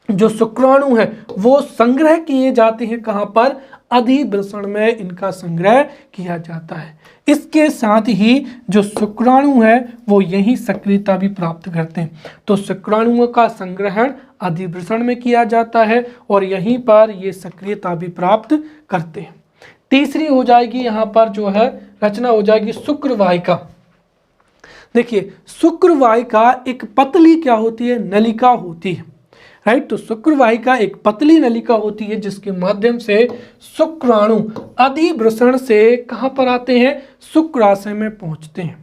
जो शुक्राणु है वो संग्रह किए जाते हैं कहाँ पर, अधिवृषण में इनका संग्रह किया जाता है। इसके साथ ही जो शुक्राणु है वो यही सक्रियता भी प्राप्त करते हैं। तो शुक्राणुओं का संग्रहण अधिवृषण में किया जाता है और यहीं पर ये सक्रियता भी प्राप्त करते हैं। तीसरी हो जाएगी यहाँ पर जो है रचना हो जाएगी शुक्रवाहिका। देखिए शुक्रवाहिका एक पतली क्या होती है, नलिका होती है। राइट, तो शुक्रवाहिका एक पतली नलिका होती है जिसके माध्यम से शुक्राणु अधिवृषण से कहां पर आते हैं, शुक्राशय में पहुंचते हैं।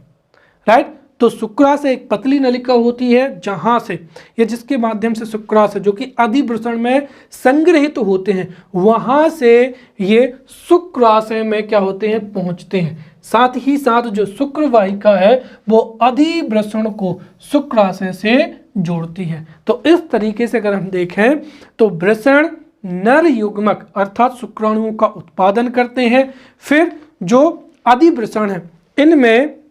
राइट, तो शुक्राशय एक पतली नलिका होती है जहां से या जिसके माध्यम से शुक्राशय जो कि अधिवृषण में संग्रहित होते हैं, वहां से ये शुक्राशय में क्या होते हैं, पहुंचते हैं। साथ ही साथ जो शुक्रवाहिका है वो अधिवृषण को शुक्राशय से जोड़ती है। तो इस तरीके से अगर हम देखें तो वृषण नर युग्मक अर्थात शुक्राणुओं का उत्पादन करते हैं। फिर जो अधिवृषण है इनमें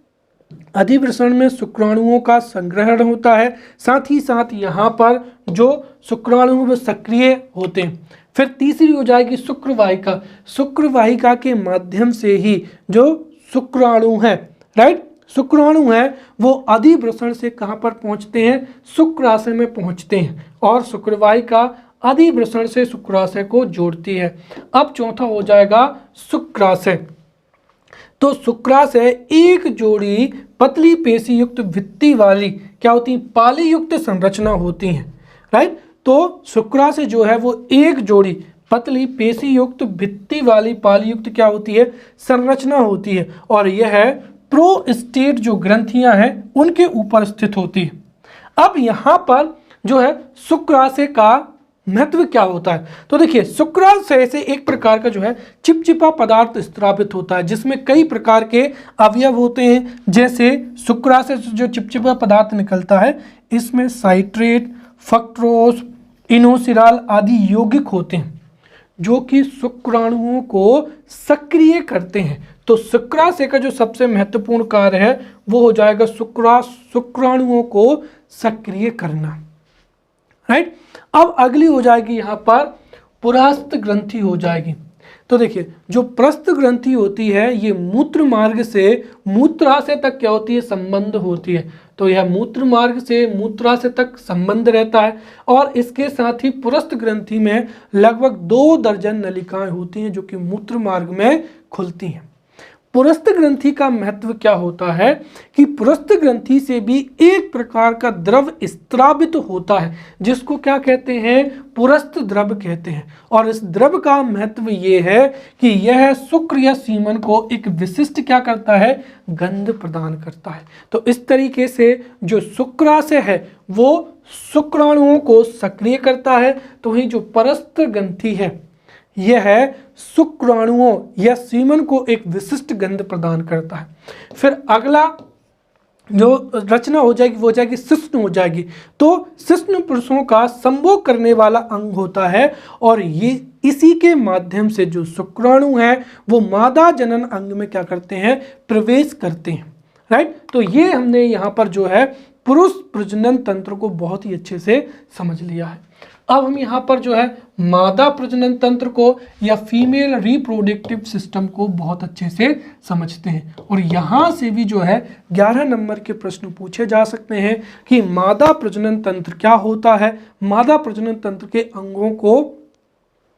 अधिवृषण में शुक्राणुओं का संग्रहण होता है, साथ ही साथ यहाँ पर जो शुक्राणु वो सक्रिय होते हैं। फिर तीसरी हो जाएगी शुक्रवाहिका। शुक्रवाहिका के माध्यम से ही जो शुक्राणु है, राइट, शुक्राणु है वो अधिवृषण से कहां पर पहुंचते हैं, शुक्राशय में पहुंचते हैं, और शुक्रवाहिका अधिवृषण से शुक्राशय को जोड़ती है। अब चौथा हो जाएगा शुक्राशय। तो शुक्राशय एक जोड़ी पतली पेशी युक्त भित्ति वाली क्या होती है, पाली युक्त संरचना होती है। राइट, तो शुक्राशय जो है वो एक जोड़ी पतली पेशी युक्त भित्ति वाली पाली युक्त क्या होती है, संरचना होती है, और यह है प्रोस्टेट जो ग्रंथियां हैं उनके ऊपर स्थित होती है। अब यहाँ पर जो है शुक्राशय का महत्व क्या होता है, तो देखिए शुक्राशय से एक प्रकार का जो है चिपचिपा पदार्थ स्रावित होता है जिसमें कई प्रकार के अवयव होते हैं। जैसे शुक्राशय से जो चिपचिपा पदार्थ निकलता है इसमें साइट्रेट, फ्रक्टोज, इनोसिराल आदि यौगिक होते हैं जो कि शुक्राणुओं को सक्रिय करते हैं। तो शुक्राशय का जो सबसे महत्वपूर्ण कार्य है वो हो जाएगा शुक्राणुओं को सक्रिय करना। राइट, अब अगली हो जाएगी यहाँ पर पुरस्थ ग्रंथि हो जाएगी। तो देखिए जो प्रस्थ ग्रंथि होती है ये मूत्र मार्ग से मूत्राशय तक क्या होती है, संबंध होती है। तो यह मूत्र मार्ग से मूत्राशय तक संबंध रहता है, और इसके साथ ही पुरस्थ ग्रंथि में लगभग 2 दर्जन नलिकाएं होती हैं जो कि मूत्र मार्ग में खुलती हैं। पुरस्थ ग्रंथि का महत्व क्या होता है कि पुरस्थ ग्रंथि से भी एक प्रकार का द्रव स्त्रावित होता है जिसको क्या कहते हैं, पुरस्थ द्रव कहते हैं। और इस द्रव का महत्व ये है कि यह शुक्र या सीमन को एक विशिष्ट क्या करता है, गंध प्रदान करता है। तो इस तरीके से जो शुक्राशय है वो शुक्राणुओं को सक्रिय करता है, तो वहीं जो पुरस्थ ग्रंथि है यह शुक्राणुओं या सीमन को एक विशिष्ट गंध प्रदान करता है। फिर अगला जो रचना हो जाएगी वो हो जाएगी शिश्न हो जाएगी। तो शिश्न पुरुषों का संभोग करने वाला अंग होता है, और ये इसी के माध्यम से जो शुक्राणु है वो मादा जनन अंग में क्या करते हैं, प्रवेश करते हैं। राइट, तो ये हमने यहाँ पर जो है पुरुष प्रजनन तंत्र को बहुत ही अच्छे से समझ लिया है। अब हम यहाँ पर जो है मादा प्रजनन तंत्र को या फीमेल रिप्रोडक्टिव सिस्टम को बहुत अच्छे से समझते हैं, और यहाँ से भी जो है 11 नंबर के प्रश्न पूछे जा सकते हैं कि मादा प्रजनन तंत्र क्या होता है, मादा प्रजनन तंत्र के अंगों को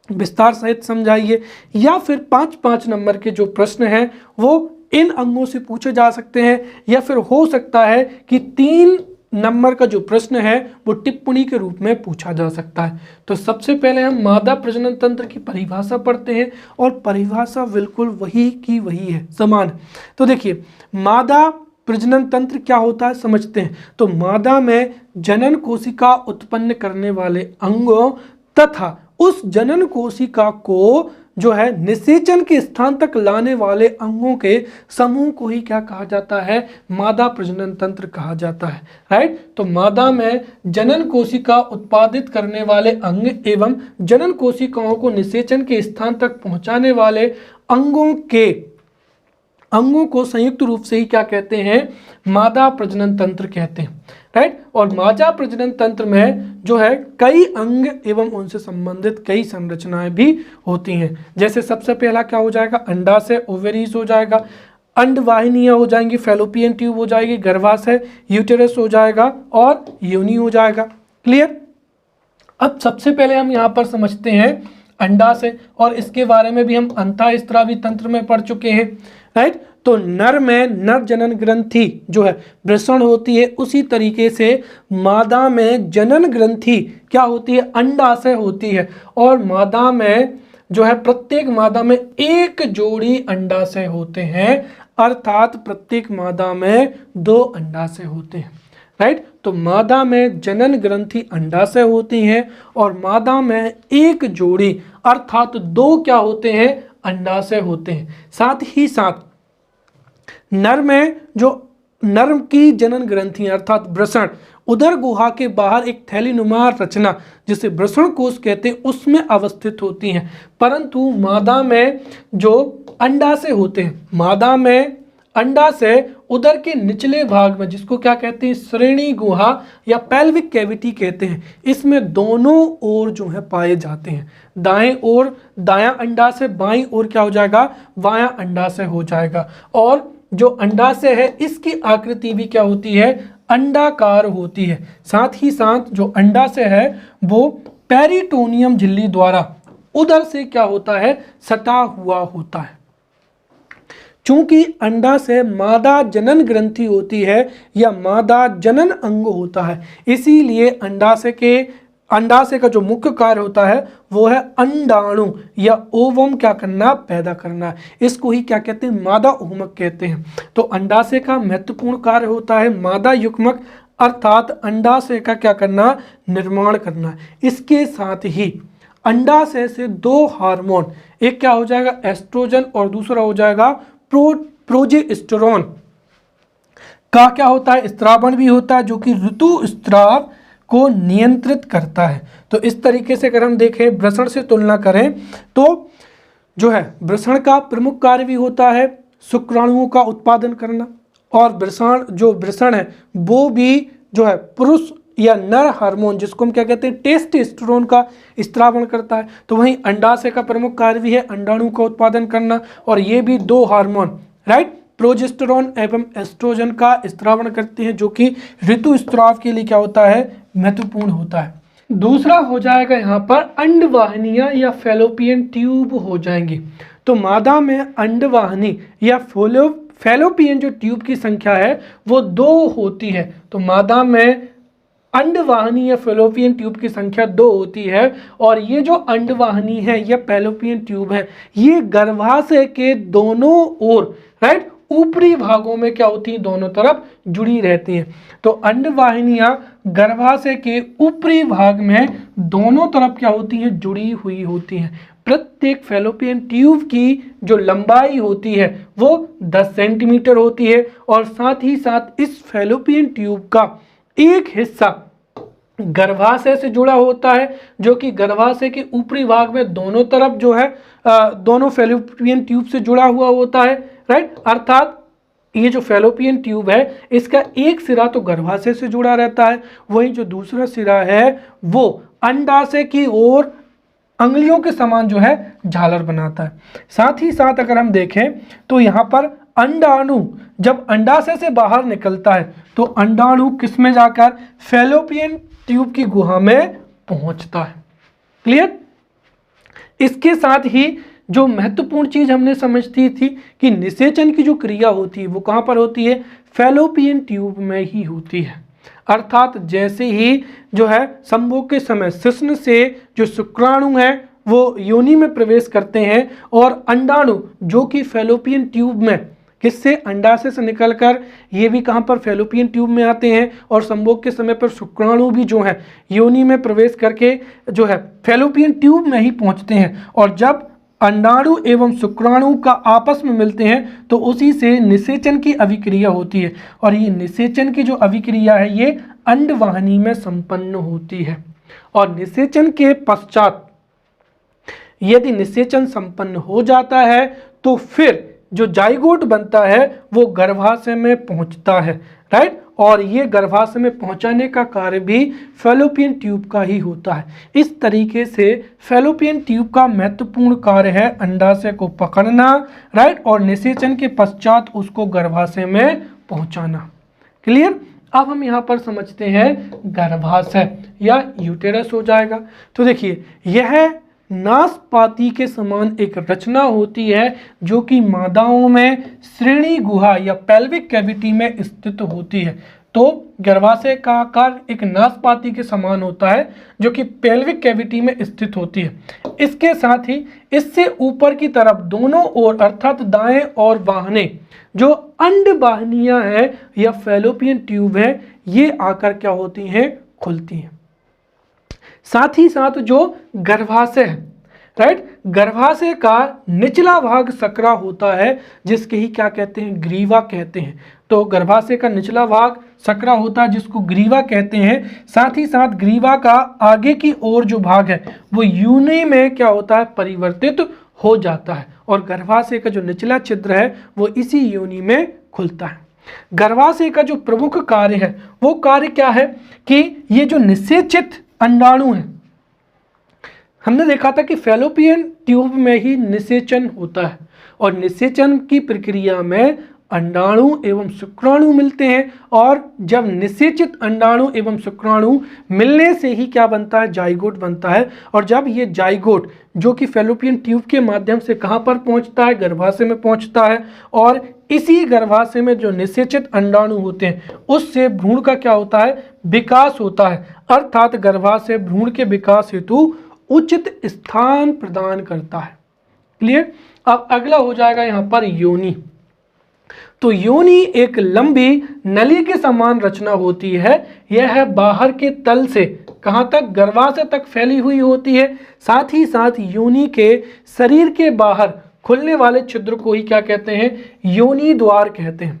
विस्तार सहित समझाइए, या फिर 5-5 नंबर के जो प्रश्न हैं वो इन अंगों से पूछे जा सकते हैं, या फिर हो सकता है कि 3 नंबर का जो प्रश्न है वो टिप्पणी के रूप में पूछा जा सकता है। तो सबसे पहले हम मादा प्रजनन तंत्र की परिभाषा पढ़ते हैं, और परिभाषा बिल्कुल वही की वही है, समान। तो देखिए मादा प्रजनन तंत्र क्या होता है समझते हैं। तो मादा में जनन कोशिका उत्पन्न करने वाले अंगों तथा उस जनन कोशिका को जो है निषेचन के स्थान तक लाने वाले अंगों के समूह को ही क्या कहा जाता है, मादा प्रजनन तंत्र कहा जाता है, राइट। तो मादा में जनन कोशिका उत्पादित करने वाले अंग एवं जनन कोशिकाओं को निषेचन के स्थान तक पहुंचाने वाले अंगों को संयुक्त रूप से ही क्या कहते हैं, मादा प्रजनन तंत्र कहते हैं, राइट। और मादा प्रजनन तंत्र में जो है कई अंग एवं उनसे संबंधित कई संरचनाएं भी होती हैं। जैसे सबसे पहला क्या हो जाएगा, अंडाशय ओवेरीज हो जाएगा, अंडवाहिनियां हो जाएंगी, फैलोपियन ट्यूब हो जाएगी, गर्भाशय यूटेरस हो जाएगा और योनि हो जाएगा। क्लियर। अब सबसे पहले हम यहाँ पर समझते हैं अंडाशय, और इसके बारे में भी हम अंतःस्रावी तंत्र में पढ़ चुके हैं, राइट। तो नर में नर जनन ग्रंथि जो है वृषण होती है, उसी तरीके से मादा में जनन ग्रंथि क्या होती है, अंडाशय होती है। और मादा में जो है प्रत्येक मादा में एक जोड़ी अंडाशय होते हैं, अर्थात प्रत्येक मादा में 2 अंडाशय होते हैं, राइट। तो मादा में जनन ग्रंथि अंडाशय होती हैं, और मादा में एक जोड़ी अर्थात 2 क्या होते हैं, अंडाशय होते हैं। साथ ही साथ नर में जो नर की जनन ग्रंथि अर्थात वृषण उदर गुहा के बाहर एक थैलीनुमा रचना जिसे वृषण कोश कहते हैं उसमें अवस्थित होती हैं, परंतु मादा में जो अंडाशय होते हैं, मादा में अंडाशय उदर के निचले भाग में जिसको क्या कहते हैं, श्रेणी गुहा या पेल्विक कैविटी कहते हैं, इसमें दोनों ओर जो है पाए जाते हैं। दाएं ओर दायां अंडाशय, बाईं ओर क्या हो जाएगा, बायां अंडाशय हो जाएगा। और जो अंडाशय है इसकी आकृति भी क्या होती है, अंडाकार होती है। साथ ही साथ जो अंडाशय है वो पेरिटोनियम झिल्ली द्वारा उदर से क्या होता है, सटा हुआ होता है। चूंकि अंडाशय मादा जनन ग्रंथि होती है या मादा जनन अंग होता है, इसीलिए अंडाशय का जो मुख्य कार्य होता है वो है अंडाणु या ओवम क्या करना, पैदा करना। इसको ही क्या कहते हैं, मादा उहमक कहते हैं। तो अंडाशय का महत्वपूर्ण कार्य होता है मादा युग्मक अर्थात अंडाशय का क्या करना, निर्माण करना। इसके साथ ही अंडाशय से 2 हार्मोन, एक क्या हो जाएगा एस्ट्रोजन और दूसरा हो जाएगा प्रोजेस्टेरोन का क्या होता है, स्त्रावण भी होता है, जो कि ऋतुस्राव को नियंत्रित करता है। तो इस तरीके से अगर हम देखें वृषण से तुलना करें तो जो है वृषण का प्रमुख कार्य भी होता है शुक्राणुओं का उत्पादन करना, और वृषण है वो भी जो है पुरुष या नर हार्मोन जिसको हम क्या कहते हैं, टेस्टोस्टेरोन का स्त्रावण करता है। तो वहीं अंडाशय का प्रमुख कार्य भी है अंडाणु का उत्पादन करना, और ये भी 2 हार्मोन, राइट, प्रोजेस्टेरोन एवं एस्ट्रोजन का स्त्रावण करते हैं, जो कि ऋतुस्राव के लिए क्या होता है, महत्वपूर्ण होता है। दूसरा हो जाएगा यहाँ पर अंडवाहिनियां या फैलोपियन ट्यूब हो जाएंगी। तो मादा में अंडवाहिनी या फैलोपियन जो ट्यूब की संख्या है वो 2 होती है। तो मादा में अंडवाहिनी या फैलोपियन ट्यूब की संख्या 2 होती है, और ये जो अंडवाहिनी है या फैलोपियन ट्यूब है ये गर्भाशय के दोनों ओर, राइट, ऊपरी भागों में क्या होती है, दोनों तरफ जुड़ी रहती हैं। तो अंडवाहिनियां गर्भाशय के ऊपरी भाग में दोनों तरफ क्या होती हैं, जुड़ी हुई होती हैं। प्रत्येक फैलोपियन ट्यूब की जो लंबाई होती है वो 10 सेंटीमीटर होती है, और साथ ही साथ इस फैलोपियन ट्यूब का एक हिस्सा गर्भाशय से जुड़ा होता है, जो कि गर्भाशय के ऊपरी भाग में दोनों तरफ जो है दोनों फैलोपियन ट्यूब से जुड़ा हुआ होता है, राइट। अर्थात ये जो फैलोपियन ट्यूब है इसका एक सिरा तो गर्भाशय से जुड़ा रहता है, वहीं जो दूसरा सिरा है वो अंडाशय की ओर अंगुलियों के समान जो है झालर बनाता है। साथ ही साथ अगर हम देखें तो यहाँ पर अंडाणु जब अंडाशय से बाहर निकलता है तो अंडाणु किस में जाकर फैलोपियन ट्यूब की गुहा में पहुंचता है। क्लियर। इसके साथ ही जो महत्वपूर्ण चीज हमने समझती थी कि निषेचन की जो क्रिया होती है वो कहां पर होती है, फैलोपियन ट्यूब में ही होती है। अर्थात जैसे ही जो है संभोग के समय शिश्न से जो शुक्राणु है वो योनि में प्रवेश करते हैं और अंडाणु जो कि फैलोपियन ट्यूब में किससे, अंडाशय से निकलकर ये भी कहां पर फैलोपियन ट्यूब में आते हैं और संभोग के समय पर शुक्राणु भी जो है योनि में प्रवेश करके जो है फैलोपियन ट्यूब में ही पहुंचते हैं। और जब अंडाणु एवं शुक्राणु का आपस में मिलते हैं तो उसी से निषेचन की अभिक्रिया होती है और ये निषेचन की जो अभिक्रिया है ये अंडवाहिनी में संपन्न होती है। और निषेचन के पश्चात यदि निषेचन संपन्न हो जाता है तो फिर जो जाइगोट बनता है वो गर्भाशय में पहुंचता है, राइट। और ये गर्भाशय में पहुंचाने का कार्य भी फैलोपियन ट्यूब का ही होता है। इस तरीके से फैलोपियन ट्यूब का महत्वपूर्ण कार्य है अंडाशय को पकड़ना, राइट, और निषेचन के पश्चात उसको गर्भाशय में पहुंचाना। क्लियर। अब हम यहाँ पर समझते हैं गर्भाशय या यूटेरस हो जाएगा। तो देखिए यह नाशपाती के समान एक रचना होती है जो कि मादाओं में श्रेणी गुहा या पेल्विक कैविटी में स्थित होती है। तो गर्भाशय का आकार एक नाशपाती के समान होता है जो कि पेल्विक कैविटी में स्थित होती है। इसके साथ ही इससे ऊपर की तरफ दोनों ओर अर्थात दाएं और बाहने जो अंडवाहिनियां हैं या फैलोपियन ट्यूब है ये आकर क्या होती हैं, खुलती हैं। साथ ही साथ जो गर्भाशय है, राइट, गर्भाशय का निचला भाग सकरा होता है जिसके ही क्या कहते हैं, ग्रीवा कहते हैं। तो गर्भाशय का निचला भाग सकरा होता है जिसको ग्रीवा कहते हैं। साथ ही साथ ग्रीवा का आगे की ओर जो भाग है वो योनि में क्या होता है, परिवर्तित हो जाता है और गर्भाशय का जो निचला छिद्र है वो इसी योनि में खुलता है। गर्भाशय का जो प्रमुख कार्य है वो कार्य क्या है कि ये जो निषेचित अंडाणु है, हमने देखा था कि फैलोपियन ट्यूब में ही निषेचन होता है और निषेचन की प्रक्रिया में अंडाणु एवं शुक्राणु मिलते हैं और जब निषेचित अंडाणु एवं शुक्राणु मिलने से ही क्या बनता है, जाइगोट बनता है। और जब ये जाइगोट जो कि फैलोपियन ट्यूब के माध्यम से कहाँ पर पहुँचता है, गर्भाशय में पहुँचता है और इसी गर्भाशय में जो निषेचित अंडाणु होते हैं उससे भ्रूण का क्या होता है, विकास होता है। अर्थात गर्भाशय भ्रूण के विकास हेतु उचित स्थान प्रदान करता है। क्लियर। अब अगला हो जाएगा यहाँ पर योनि। तो योनि एक लंबी नली के समान रचना होती है। यह बाहर के तल से कहाँ तक, गर्भाशय तक फैली हुई होती है। साथ ही साथ योनि के शरीर के बाहर खुलने वाले छिद्र को ही क्या कहते हैं, योनि द्वार कहते हैं।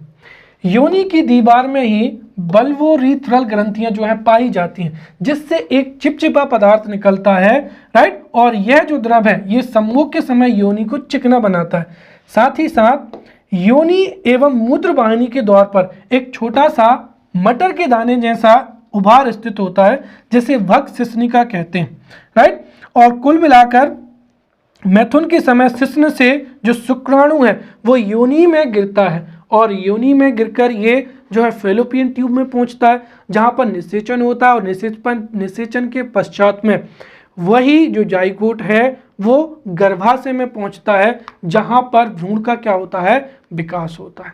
योनि की दीवार में ही बल्वोरीथ्रल ग्रंथियां जो है पाई जाती हैं जिससे एक चिपचिपा पदार्थ निकलता है, राइट। और यह जो द्रव है ये संभोग के समय योनि को चिकना बनाता है। साथ ही साथ योनि एवं मूत्र वाहिनी के द्वार पर एक छोटा सा मटर के दाने जैसा उभार स्थित होता है जिसे भग शिश्निका कहते हैं, राइट। और कुल मिलाकर मैथुन के समय शिश्न से जो शुक्राणु है वो योनि में गिरता है और योनि में गिरकर ये जो है फैलोपियन ट्यूब में पहुंचता है जहां पर निषेचन होता है और निषेचन के पश्चात में वही जो जाइगोट है वो गर्भाशय में पहुंचता है जहां पर भ्रूण का क्या होता है, विकास होता है,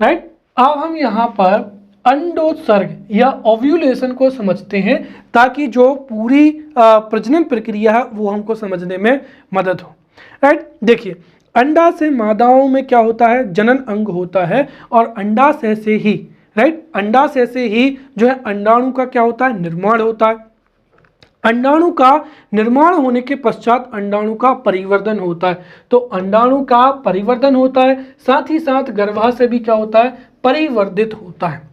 राइट। अब हम यहाँ पर अंडोत्सर्ग या ओव्यूलेशन को समझते हैं ताकि जो पूरी प्रजनन प्रक्रिया है वो हमको समझने में मदद हो, राइट। देखिए अंडाशय मादाओं में क्या होता है, जनन अंग होता है और अंडाशय से ही, राइट, अंडाशय से ही जो है अंडाणु का क्या होता है, निर्माण होता है। अंडाणु का निर्माण होने के पश्चात अंडाणु का परिवर्धन होता है। तो अंडाणु का परिवर्धन होता है, साथ ही साथ गर्भाशय भी क्या होता है, परिवर्धित होता है।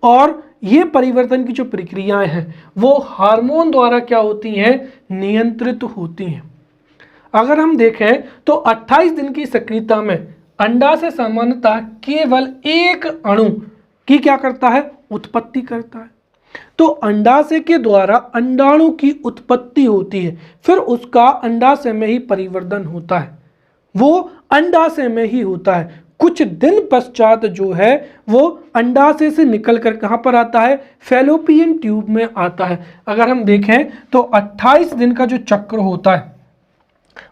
और ये परिवर्तन की जो प्रक्रियाएं हैं वो हार्मोन द्वारा क्या होती हैं, नियंत्रित होती हैं। अगर हम देखें तो 28 दिन की सक्रियता में अंडाशय सामान्यतः केवल एक अणु की क्या करता है, उत्पत्ति करता है। तो अंडाशय के द्वारा अंडाणु की उत्पत्ति होती है, फिर उसका अंडाशय में ही परिवर्तन होता है, वो अंडाशय में ही होता है। कुछ दिन पश्चात जो है वो अंडाशय से निकलकर कहां पर आता है, फैलोपियन ट्यूब में आता है। अगर हम देखें तो 28 दिन का जो चक्र होता है,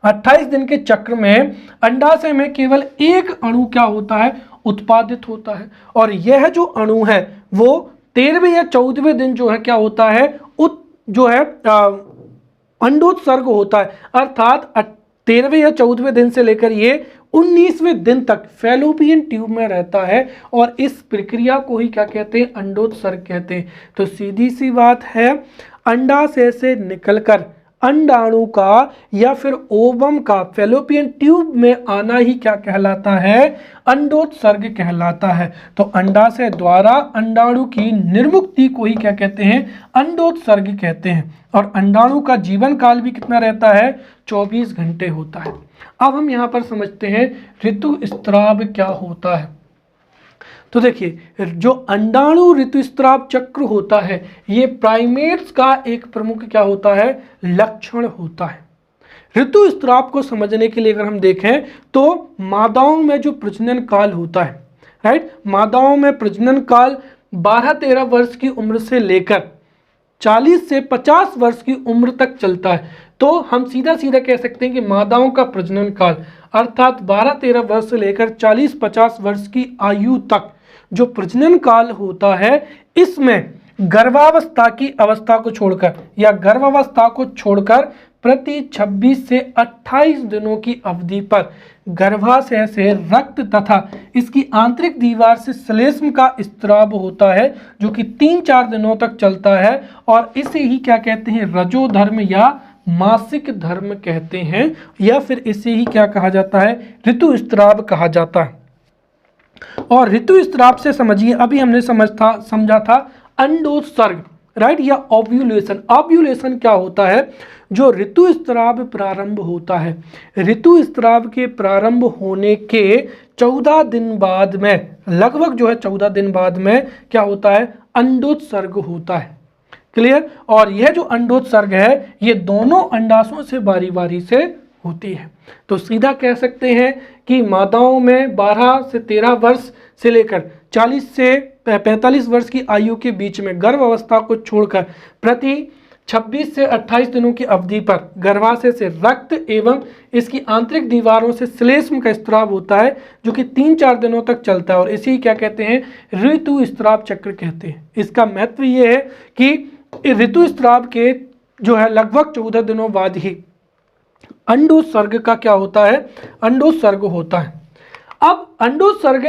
28 दिन के चक्र में अंडाशय में केवल एक अणु क्या होता है, उत्पादित होता है, और यह जो अणु है वो 13वें या 14वें दिन जो है क्या होता है, जो है अंडोत्सर्ग होता है। अर्थात 13वें या 14वें दिन से लेकर ये 19वें दिन तक फैलोपियन ट्यूब में रहता है, और इस प्रक्रिया को ही क्या कहते हैं, अंडोत्सर्ग कहते हैं। तो सीधी सी बात है, अंडाशय से निकलकर अंडाणु का या फिर ओवम का फैलोपियन ट्यूब में आना ही क्या कहलाता है, अंडोत्सर्ग कहलाता है। तो अंडाशय द्वारा अंडाणु की निर्मुक्ति को ही क्या कहते हैं, अंडोत्सर्ग कहते हैं। और अंडाणु का जीवन काल भी कितना रहता है, 24 घंटे होता है। अब हम यहाँ पर समझते हैं ऋतुस्राव क्या होता है। तो देखिए, जो अंडाणु ऋतुस्राव चक्र होता है ये प्राइमेट्स का एक प्रमुख क्या होता है, लक्षण होता है। ऋतुस्राव को समझने के लिए अगर हम देखें तो मादाओं में जो प्रजनन काल होता है, राइट, मादाओं में प्रजनन काल 12-13 वर्ष की उम्र से लेकर 40 से 50 वर्ष की उम्र तक चलता है। तो हम सीधा सीधा कह सकते हैं कि मादाओं का प्रजनन काल अर्थात 12-13 वर्ष से लेकर 40-50 वर्ष की आयु तक जो प्रजनन काल होता है, इसमें गर्भावस्था की अवस्था को छोड़कर या गर्भावस्था को छोड़कर प्रति 26 से 28 दिनों की अवधि पर गर्भाशय से रक्त तथा इसकी आंतरिक दीवार से श्लेष्म का स्राव होता है, जो कि 3-4 दिनों तक चलता है, और इसे ही क्या कहते हैं, रजोधर्म या मासिक धर्म कहते हैं, या फिर इसे ही क्या कहा जाता है, ऋतुस्राव कहा जाता है। और ऋतुस्राव से समझिए, अभी हमने समझा था अंडोत्सर्ग, राइट, या ओव्यूलेशन। ओव्यूलेशन क्या होता है, जो ऋतुस्राव प्रारंभ होता है, ऋतुस्राव के प्रारंभ होने के 14 दिन बाद में, लगभग जो है 14 दिन बाद में क्या होता है, अंडोत्सर्ग होता है। क्लियर। और यह जो अंडोत्सर्ग है ये दोनों अंडाशयों से बारी बारी से होती है। तो सीधा कह सकते हैं कि मादाओं में 12 से 13 वर्ष से लेकर 40 से 45 वर्ष की आयु के बीच में गर्भावस्था को छोड़कर प्रति 26 से 28 दिनों की अवधि पर गर्भाशय से रक्त एवं इसकी आंतरिक दीवारों से श्लेष्म का स्राव होता है, जो कि 3-4 दिनों तक चलता है, और इसी क्या कहते हैं, ऋतुस्राव चक्र कहते हैं। इसका महत्व ये है कि ऋतुस्राव के जो है लगभग 14 दिनों बाद ही अंडोत्सर्ग का क्या होता है, अंडोत्सर्ग होता है। अब अंडोत्सर्ग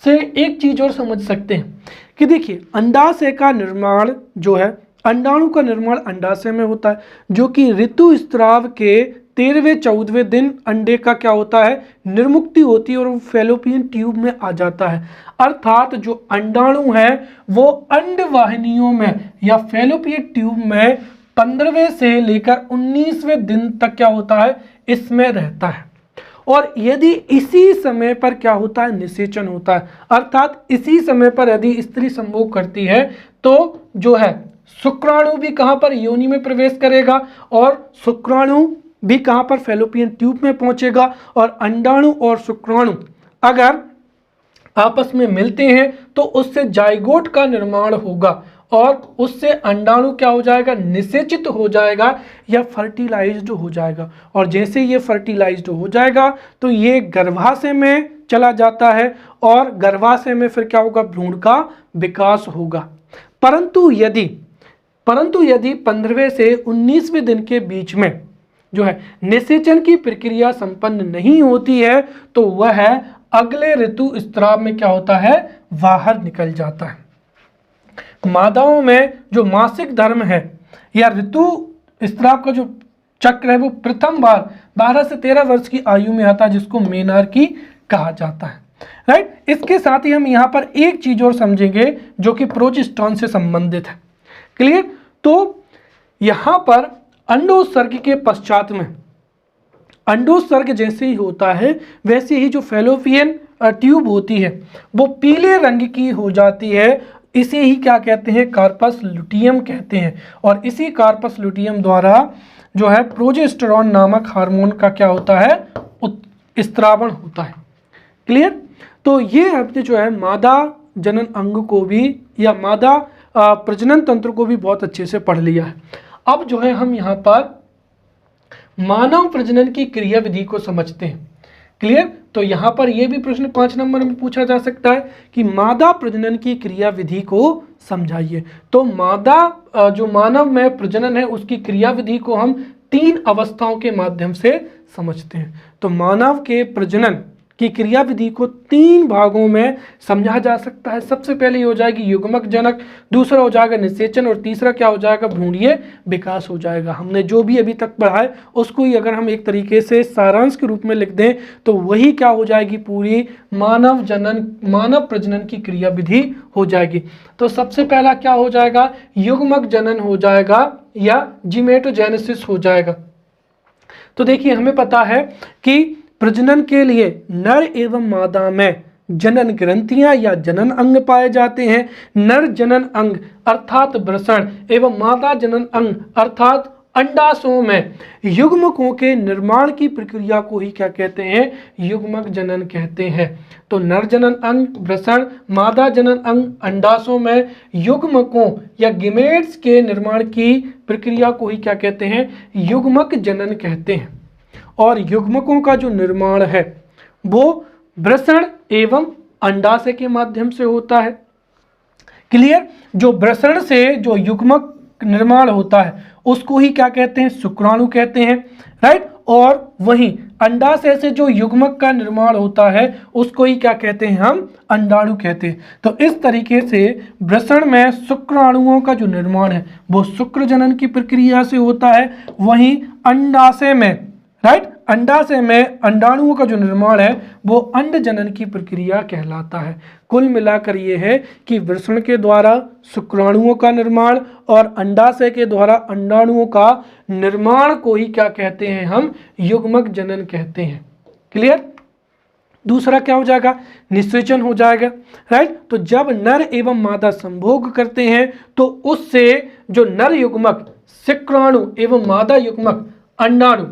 से एक चीज और समझ सकते हैं कि देखिए, अंडाशय का निर्माण जो है, अंडाणु का निर्माण अंडाशय में होता है, जो कि ऋतुस्राव के 13वें-14वें दिन अंडे का क्या होता है, निर्मुक्ति होती है और वो फैलोपियन ट्यूब में आ जाता है। अर्थात जो अंडाणु है वो अंडवाहिनियों में या फैलोपियन ट्यूब में 15वें से लेकर 19वें दिन तक क्या होता है, इसमें रहता है। और यदि इसी समय पर क्या होता है, निषेचन होता है, अर्थात इसी समय पर यदि स्त्री संभोग करती है तो जो है शुक्राणु भी कहां पर, योनि में प्रवेश करेगा, और शुक्राणु भी कहां पर, फैलोपियन ट्यूब में पहुंचेगा। और अंडाणु और शुक्राणु अगर आपस में मिलते हैं तो उससे जाइगोट का निर्माण होगा, और उससे अंडाणु क्या हो जाएगा, निषेचित हो जाएगा या फर्टिलाइज्ड हो जाएगा। और जैसे ये फर्टिलाइज्ड हो जाएगा तो ये गर्भाशय में चला जाता है, और गर्भाशय में फिर क्या होगा, भ्रूण का विकास होगा। परंतु यदि 15वें से 19वें दिन के बीच में जो है निषेचन की प्रक्रिया संपन्न नहीं होती है तो वह अगले ऋतुस्राव में क्या होता है, बाहर निकल जाता है। मादाओं में जो मासिक धर्म है या ऋतुस्राव का जो चक्र है वो प्रथम बार 12 से 13 वर्ष की आयु में आता है, जिसको मेनार्की कहा जाता है, राइट। इसके साथ ही हम यहाँ पर एक चीज और समझेंगे जो कि प्रोजेस्टेरोन से संबंधित है। क्लियर। तो यहाँ पर अंडोत्सर्ग के पश्चात में, अंडोत्सर्ग जैसे ही होता है वैसे ही जो फैलोपियन ट्यूब होती है वो पीले रंग की हो जाती है, इसे ही क्या कहते हैं, कार्पस लुटियम कहते हैं। और इसी कार्पस लुटियम द्वारा जो है प्रोजेस्टेरॉन नामक हार्मोन का क्या होता है, स्त्रावण होता है। क्लियर। तो ये आपने जो है मादा जनन अंग को भी या मादा प्रजनन तंत्र को भी बहुत अच्छे से पढ़ लिया है। अब जो है हम यहाँ पर मानव प्रजनन की क्रिया विधि को समझते हैं। क्लियर। तो यहाँ पर यह भी प्रश्न 5 नंबर में पूछा जा सकता है कि मादा प्रजनन की क्रिया विधि को समझाइए। तो मादा जो मानव में प्रजनन है उसकी क्रिया विधि को हम 3 अवस्थाओं के माध्यम से समझते हैं। तो मानव के प्रजनन की क्रिया विधि को 3 भागों में समझा जा सकता है। सबसे पहले हो जाएगी युग्मक जनक, दूसरा हो जाएगा निषेचन और तीसरा क्या हो जाएगा, भ्रूणीय विकास हो जाएगा। हमने जो भी अभी तक पढ़ा है उसको ही अगर हम एक तरीके से सारांश के रूप में लिख दें तो वही क्या हो जाएगी, पूरी मानव प्रजनन की क्रिया विधि हो जाएगी। तो सबसे पहला क्या हो जाएगा, युग्मक जनन हो जाएगा या जीमेटोजेनेसिस हो जाएगा। तो देखिए हमें पता है कि प्रजनन के लिए नर एवं मादा में जनन ग्रंथियां या जनन अंग पाए जाते हैं। नर जनन अंग अर्थात वृषण एवं मादा जनन अंग अर्थात अंडाशयों में युग्मकों के निर्माण की प्रक्रिया को ही क्या कहते हैं, युग्मक जनन कहते हैं। तो नर जनन अंग वृषण, मादा जनन अंग अंडाशयों में युग्मकों या गेमेट्स के निर्माण की प्रक्रिया को ही क्या कहते हैं, युग्मक जनन कहते हैं। और युग्मकों का जो निर्माण है वो वृषण एवं अंडाशय के माध्यम से होता है। क्लियर। जो वृषण से जो युग्मक निर्माण होता है उसको ही क्या कहते हैं, शुक्राणु कहते हैं। राइट। और वहीं अंडाशय से जो युग्मक का निर्माण होता है उसको ही क्या कहते हैं, हम अंडाणु कहते हैं। तो इस तरीके से वृषण में शुक्राणुओं का जो निर्माण है वो शुक्र जनन की प्रक्रिया से होता है। वहीं अंडाशय में, राइट, अंडाशय में अंडाणुओं का जो निर्माण है वो अंड जनन की प्रक्रिया कहलाता है। कुल मिलाकर ये है कि वृषण के द्वारा शुक्राणुओं का निर्माण और अंडाशय के द्वारा अंडाणुओं का निर्माण को ही क्या कहते हैं, हम युग्मक जनन कहते हैं। क्लियर। दूसरा क्या हो जाएगा, निषेचन हो जाएगा। राइट। तो जब नर एवं मादा संभोग करते हैं तो उससे जो नर युग्मक शुक्राणु एवं मादा युग्मक अंडाणु,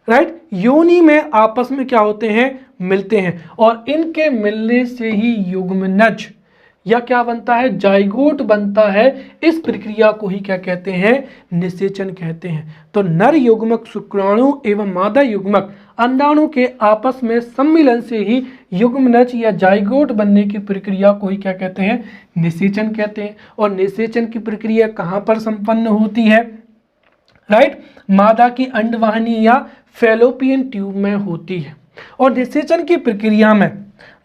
राइट, योनि में आपस में क्या होते हैं, मिलते हैं। और इनके मिलने से ही युग्मनज या क्या बनता है, जाइगोट बनता है। इस प्रक्रिया को ही क्या कहते हैं, निषेचन कहते हैं। तो नर युग्मक शुक्राणु एवं मादा युग्मक अंडाणु के आपस में सम्मिलन से ही युग्मनज या जाइगोट बनने की प्रक्रिया को ही क्या कहते हैं, निषेचन कहते हैं। और निषेचन की प्रक्रिया कहाँ पर संपन्न होती है, राइट, मादा की अंडवाहिनी या फैलोपियन ट्यूब में होती है। और निषेचन की प्रक्रिया में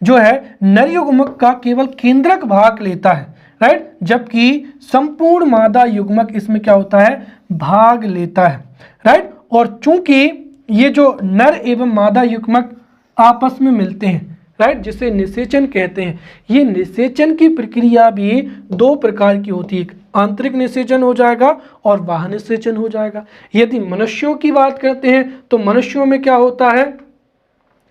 जो है नर युग्मक का केवल केंद्रक भाग लेता है, राइट, जबकि संपूर्ण मादा युग्मक इसमें क्या होता है, भाग लेता है। राइट। और चूंकि ये जो नर एवं मादा युग्मक आपस में मिलते हैं, राइट, जिसे निषेचन कहते हैं, ये निषेचन की प्रक्रिया भी 2 प्रकार की होती है। आंतरिक निषेचन हो जाएगा और बाह्य निषेचन हो जाएगा। यदि मनुष्यों की बात करते हैं तो मनुष्यों में क्या होता है,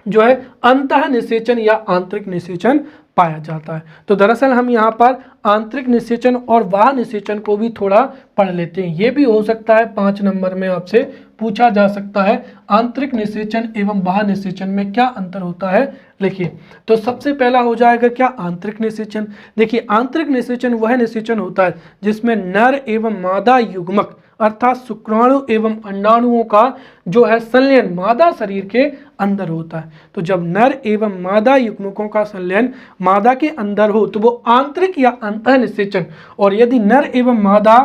जो है अंतः निषेचन या आंतरिक निषेचन पाया जाता है। तो दरअसल हम यहाँ पर आंतरिक निषेचन और बाह्य निषेचन को भी थोड़ा पढ़ लेते हैं। ये भी हो सकता है 5 नंबर में आपसे पूछा जा सकता है, आंतरिक निषेचन एवं बाह्य निषेचन में क्या अंतर होता है। लिखिए। तो सबसे पहला हो जाएगा क्या, आंतरिक निषेचन। देखिए आंतरिक निषेचन वह निषेचन होता है जिसमें नर एवं मादा युग्मक अर्थात शुक्राणु एवं अंडाणुओं का जो है संलयन मादा शरीर के अंदर होता है। तो जब नर एवं मादा युग्मकों का संलयन मादा के अंदर हो तो वो आंतरिक या अंतः निषेचन, और यदि नर एवं मादा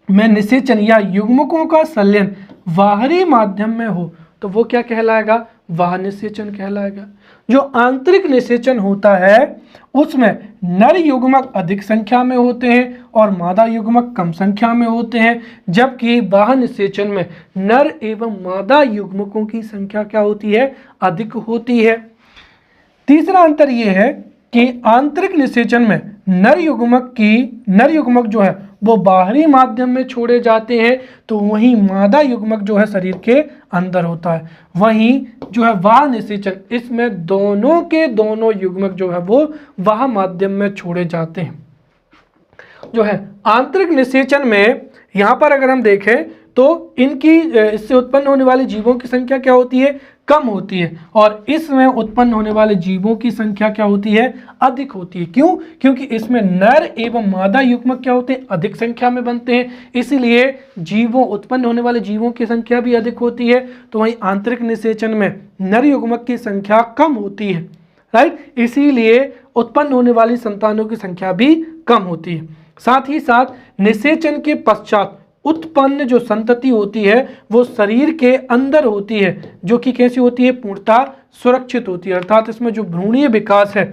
में निषेचन या युग्मकों का संलयन बाहरी माध्यम में हो तो वो क्या कहलाएगा, बाह्य निषेचन कहलाएगा। जो आंतरिक निषेचन होता है उसमें नर युग्मक अधिक संख्या में होते हैं और मादा युग्मक कम संख्या में होते हैं, जबकि बाह्य निषेचन में नर एवं मादा युग्मकों की संख्या क्या होती है, अधिक होती है। तीसरा अंतर यह है कि आंतरिक निषेचन में नर युग्मक जो है वो बाहरी माध्यम में छोड़े जाते हैं, तो वहीं मादा युग्मक जो है शरीर के अंदर होता है। वहीं जो है बाह्य निषेचन, इसमें दोनों के दोनों युग्मक जो है वो बाह्य माध्यम में छोड़े जाते हैं। जो है आंतरिक निषेचन में यहाँ पर अगर हम देखें तो इनकी इससे उत्पन्न होने वाले जीवों की संख्या क्या होती है, कम होती है, और इसमें उत्पन्न होने वाले जीवों की संख्या क्या होती है, अधिक होती है। क्यों? क्योंकि इसमें नर एवं मादा युग्मक क्या होते हैं, अधिक संख्या में बनते हैं, इसलिए जीवों उत्पन्न होने वाले जीवों की संख्या भी अधिक होती है। तो वहीं आंतरिक निषेचन में नर युग्मक की संख्या कम होती है, राइट, इसीलिए उत्पन्न होने वाली संतानों की संख्या भी कम होती है। साथ ही साथ निषेचन के पश्चात उत्पन्न जो संतति होती है वो शरीर के अंदर होती है, जो कि कैसी होती है, पूर्णतः सुरक्षित होती है, अर्थात इसमें जो भ्रूणीय विकास है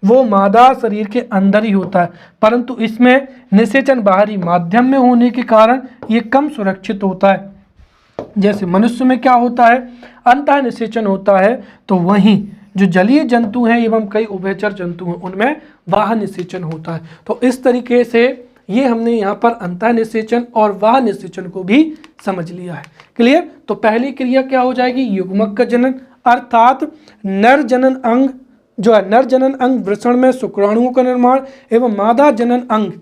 वो मादा शरीर के अंदर ही होता है, परंतु इसमें निषेचन बाहरी माध्यम में होने के कारण ये कम सुरक्षित होता है। जैसे मनुष्य में क्या होता है, अंतः निषेचन होता है, तो वहीं जो जलीय जंतु हैं एवं कई उभयचर जंतु हैं उनमें बाह्य निषेचन होता है। तो इस तरीके से ये हमने यहाँ पर अंतः निषेचन और बाह्य निषेचन को भी समझ लिया है। क्लियर? तो पहली क्रिया क्या हो जाएगी, युग्मक का जनन, अर्थात नर जनन अंग जो है, नर जनन अंग वृषण में शुक्राणुओं का निर्माण एवं मादा जनन अंग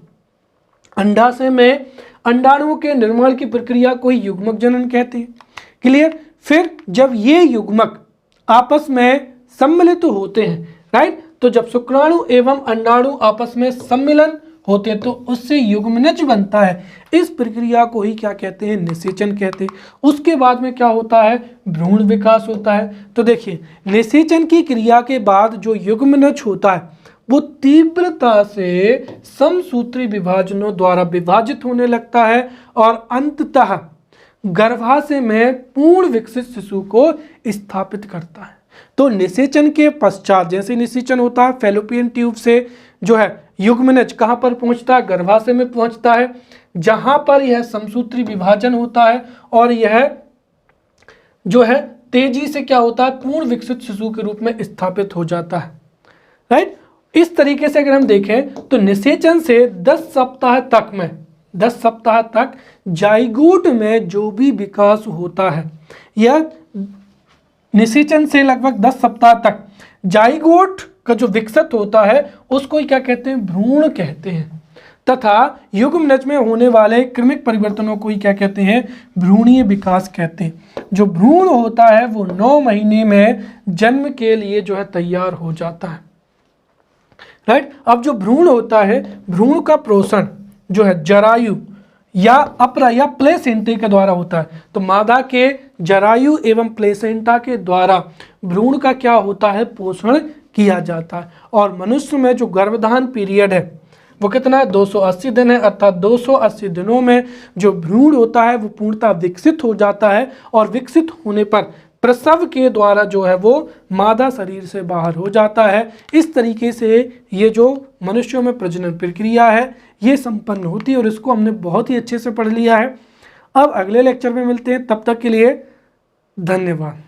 अंडाशय में अंडाणुओं के निर्माण की प्रक्रिया को ही युग्मक जनन कहते हैं। क्लियर? फिर जब ये युग्मक आपस में सम्मिलित होते हैं, राइट, तो जब शुक्राणु एवं अंडाणु आपस में सम्मिलन होते हैं तो उससे युग्मनज बनता है। इस प्रक्रिया को ही क्या कहते हैं, निषेचन कहते हैं। उसके बाद में क्या होता है, भ्रूण विकास होता है। तो देखिए, निषेचन की क्रिया के बाद जो युग्मनज होता है वो तीव्रता से समसूत्री विभाजनों द्वारा विभाजित होने लगता है और अंततः गर्भाशय में पूर्ण विकसित शिशु को स्थापित करता है। तो निषेचन के पश्चात जैसे निषेचन होता है, फैलोपियन ट्यूब से जो है युग्मनज कहाँ पर पहुंचता है, गर्भाशय में पहुंचता है, जहां पर यह समसूत्री विभाजन होता है और यह जो है तेजी से क्या होता है, पूर्ण विकसित शिशु के रूप में स्थापित हो जाता है, राइट। इस तरीके से अगर हम देखें तो निषेचन से 10 सप्ताह तक जाइगोट में जो भी विकास होता है, यह निषेचन से लगभग 10 सप्ताह तक जाइगोट का जो विकसित होता है उसको ही क्या कहते हैं, भ्रूण कहते हैं, तथा युग्मनज में होने वाले क्रमिक परिवर्तनों को ही क्या कहते हैं, भ्रूणीय विकास कहते हैं। जो भ्रूण होता है वो 9 महीने में जन्म के लिए जो है तैयार हो जाता है, राइट। अब जो भ्रूण होता है, भ्रूण का पोषण जो है जरायु या अपरा या प्लेसेंटा के द्वारा होता है। तो मादा के जरायु एवं प्लेसेंटा के द्वारा भ्रूण का क्या होता है, पोषण किया जाता है। और मनुष्य में जो गर्भधान पीरियड है वो कितना है, 280 दिन है, अर्थात 280 दिनों में जो भ्रूण होता है वो पूर्णतः विकसित हो जाता है और विकसित होने पर प्रसव के द्वारा जो है वो मादा शरीर से बाहर हो जाता है। इस तरीके से ये जो मनुष्यों में प्रजनन प्रक्रिया है ये संपन्न होती है और इसको हमने बहुत ही अच्छे से पढ़ लिया है। अब अगले लेक्चर में मिलते हैं, तब तक के लिए धन्यवाद।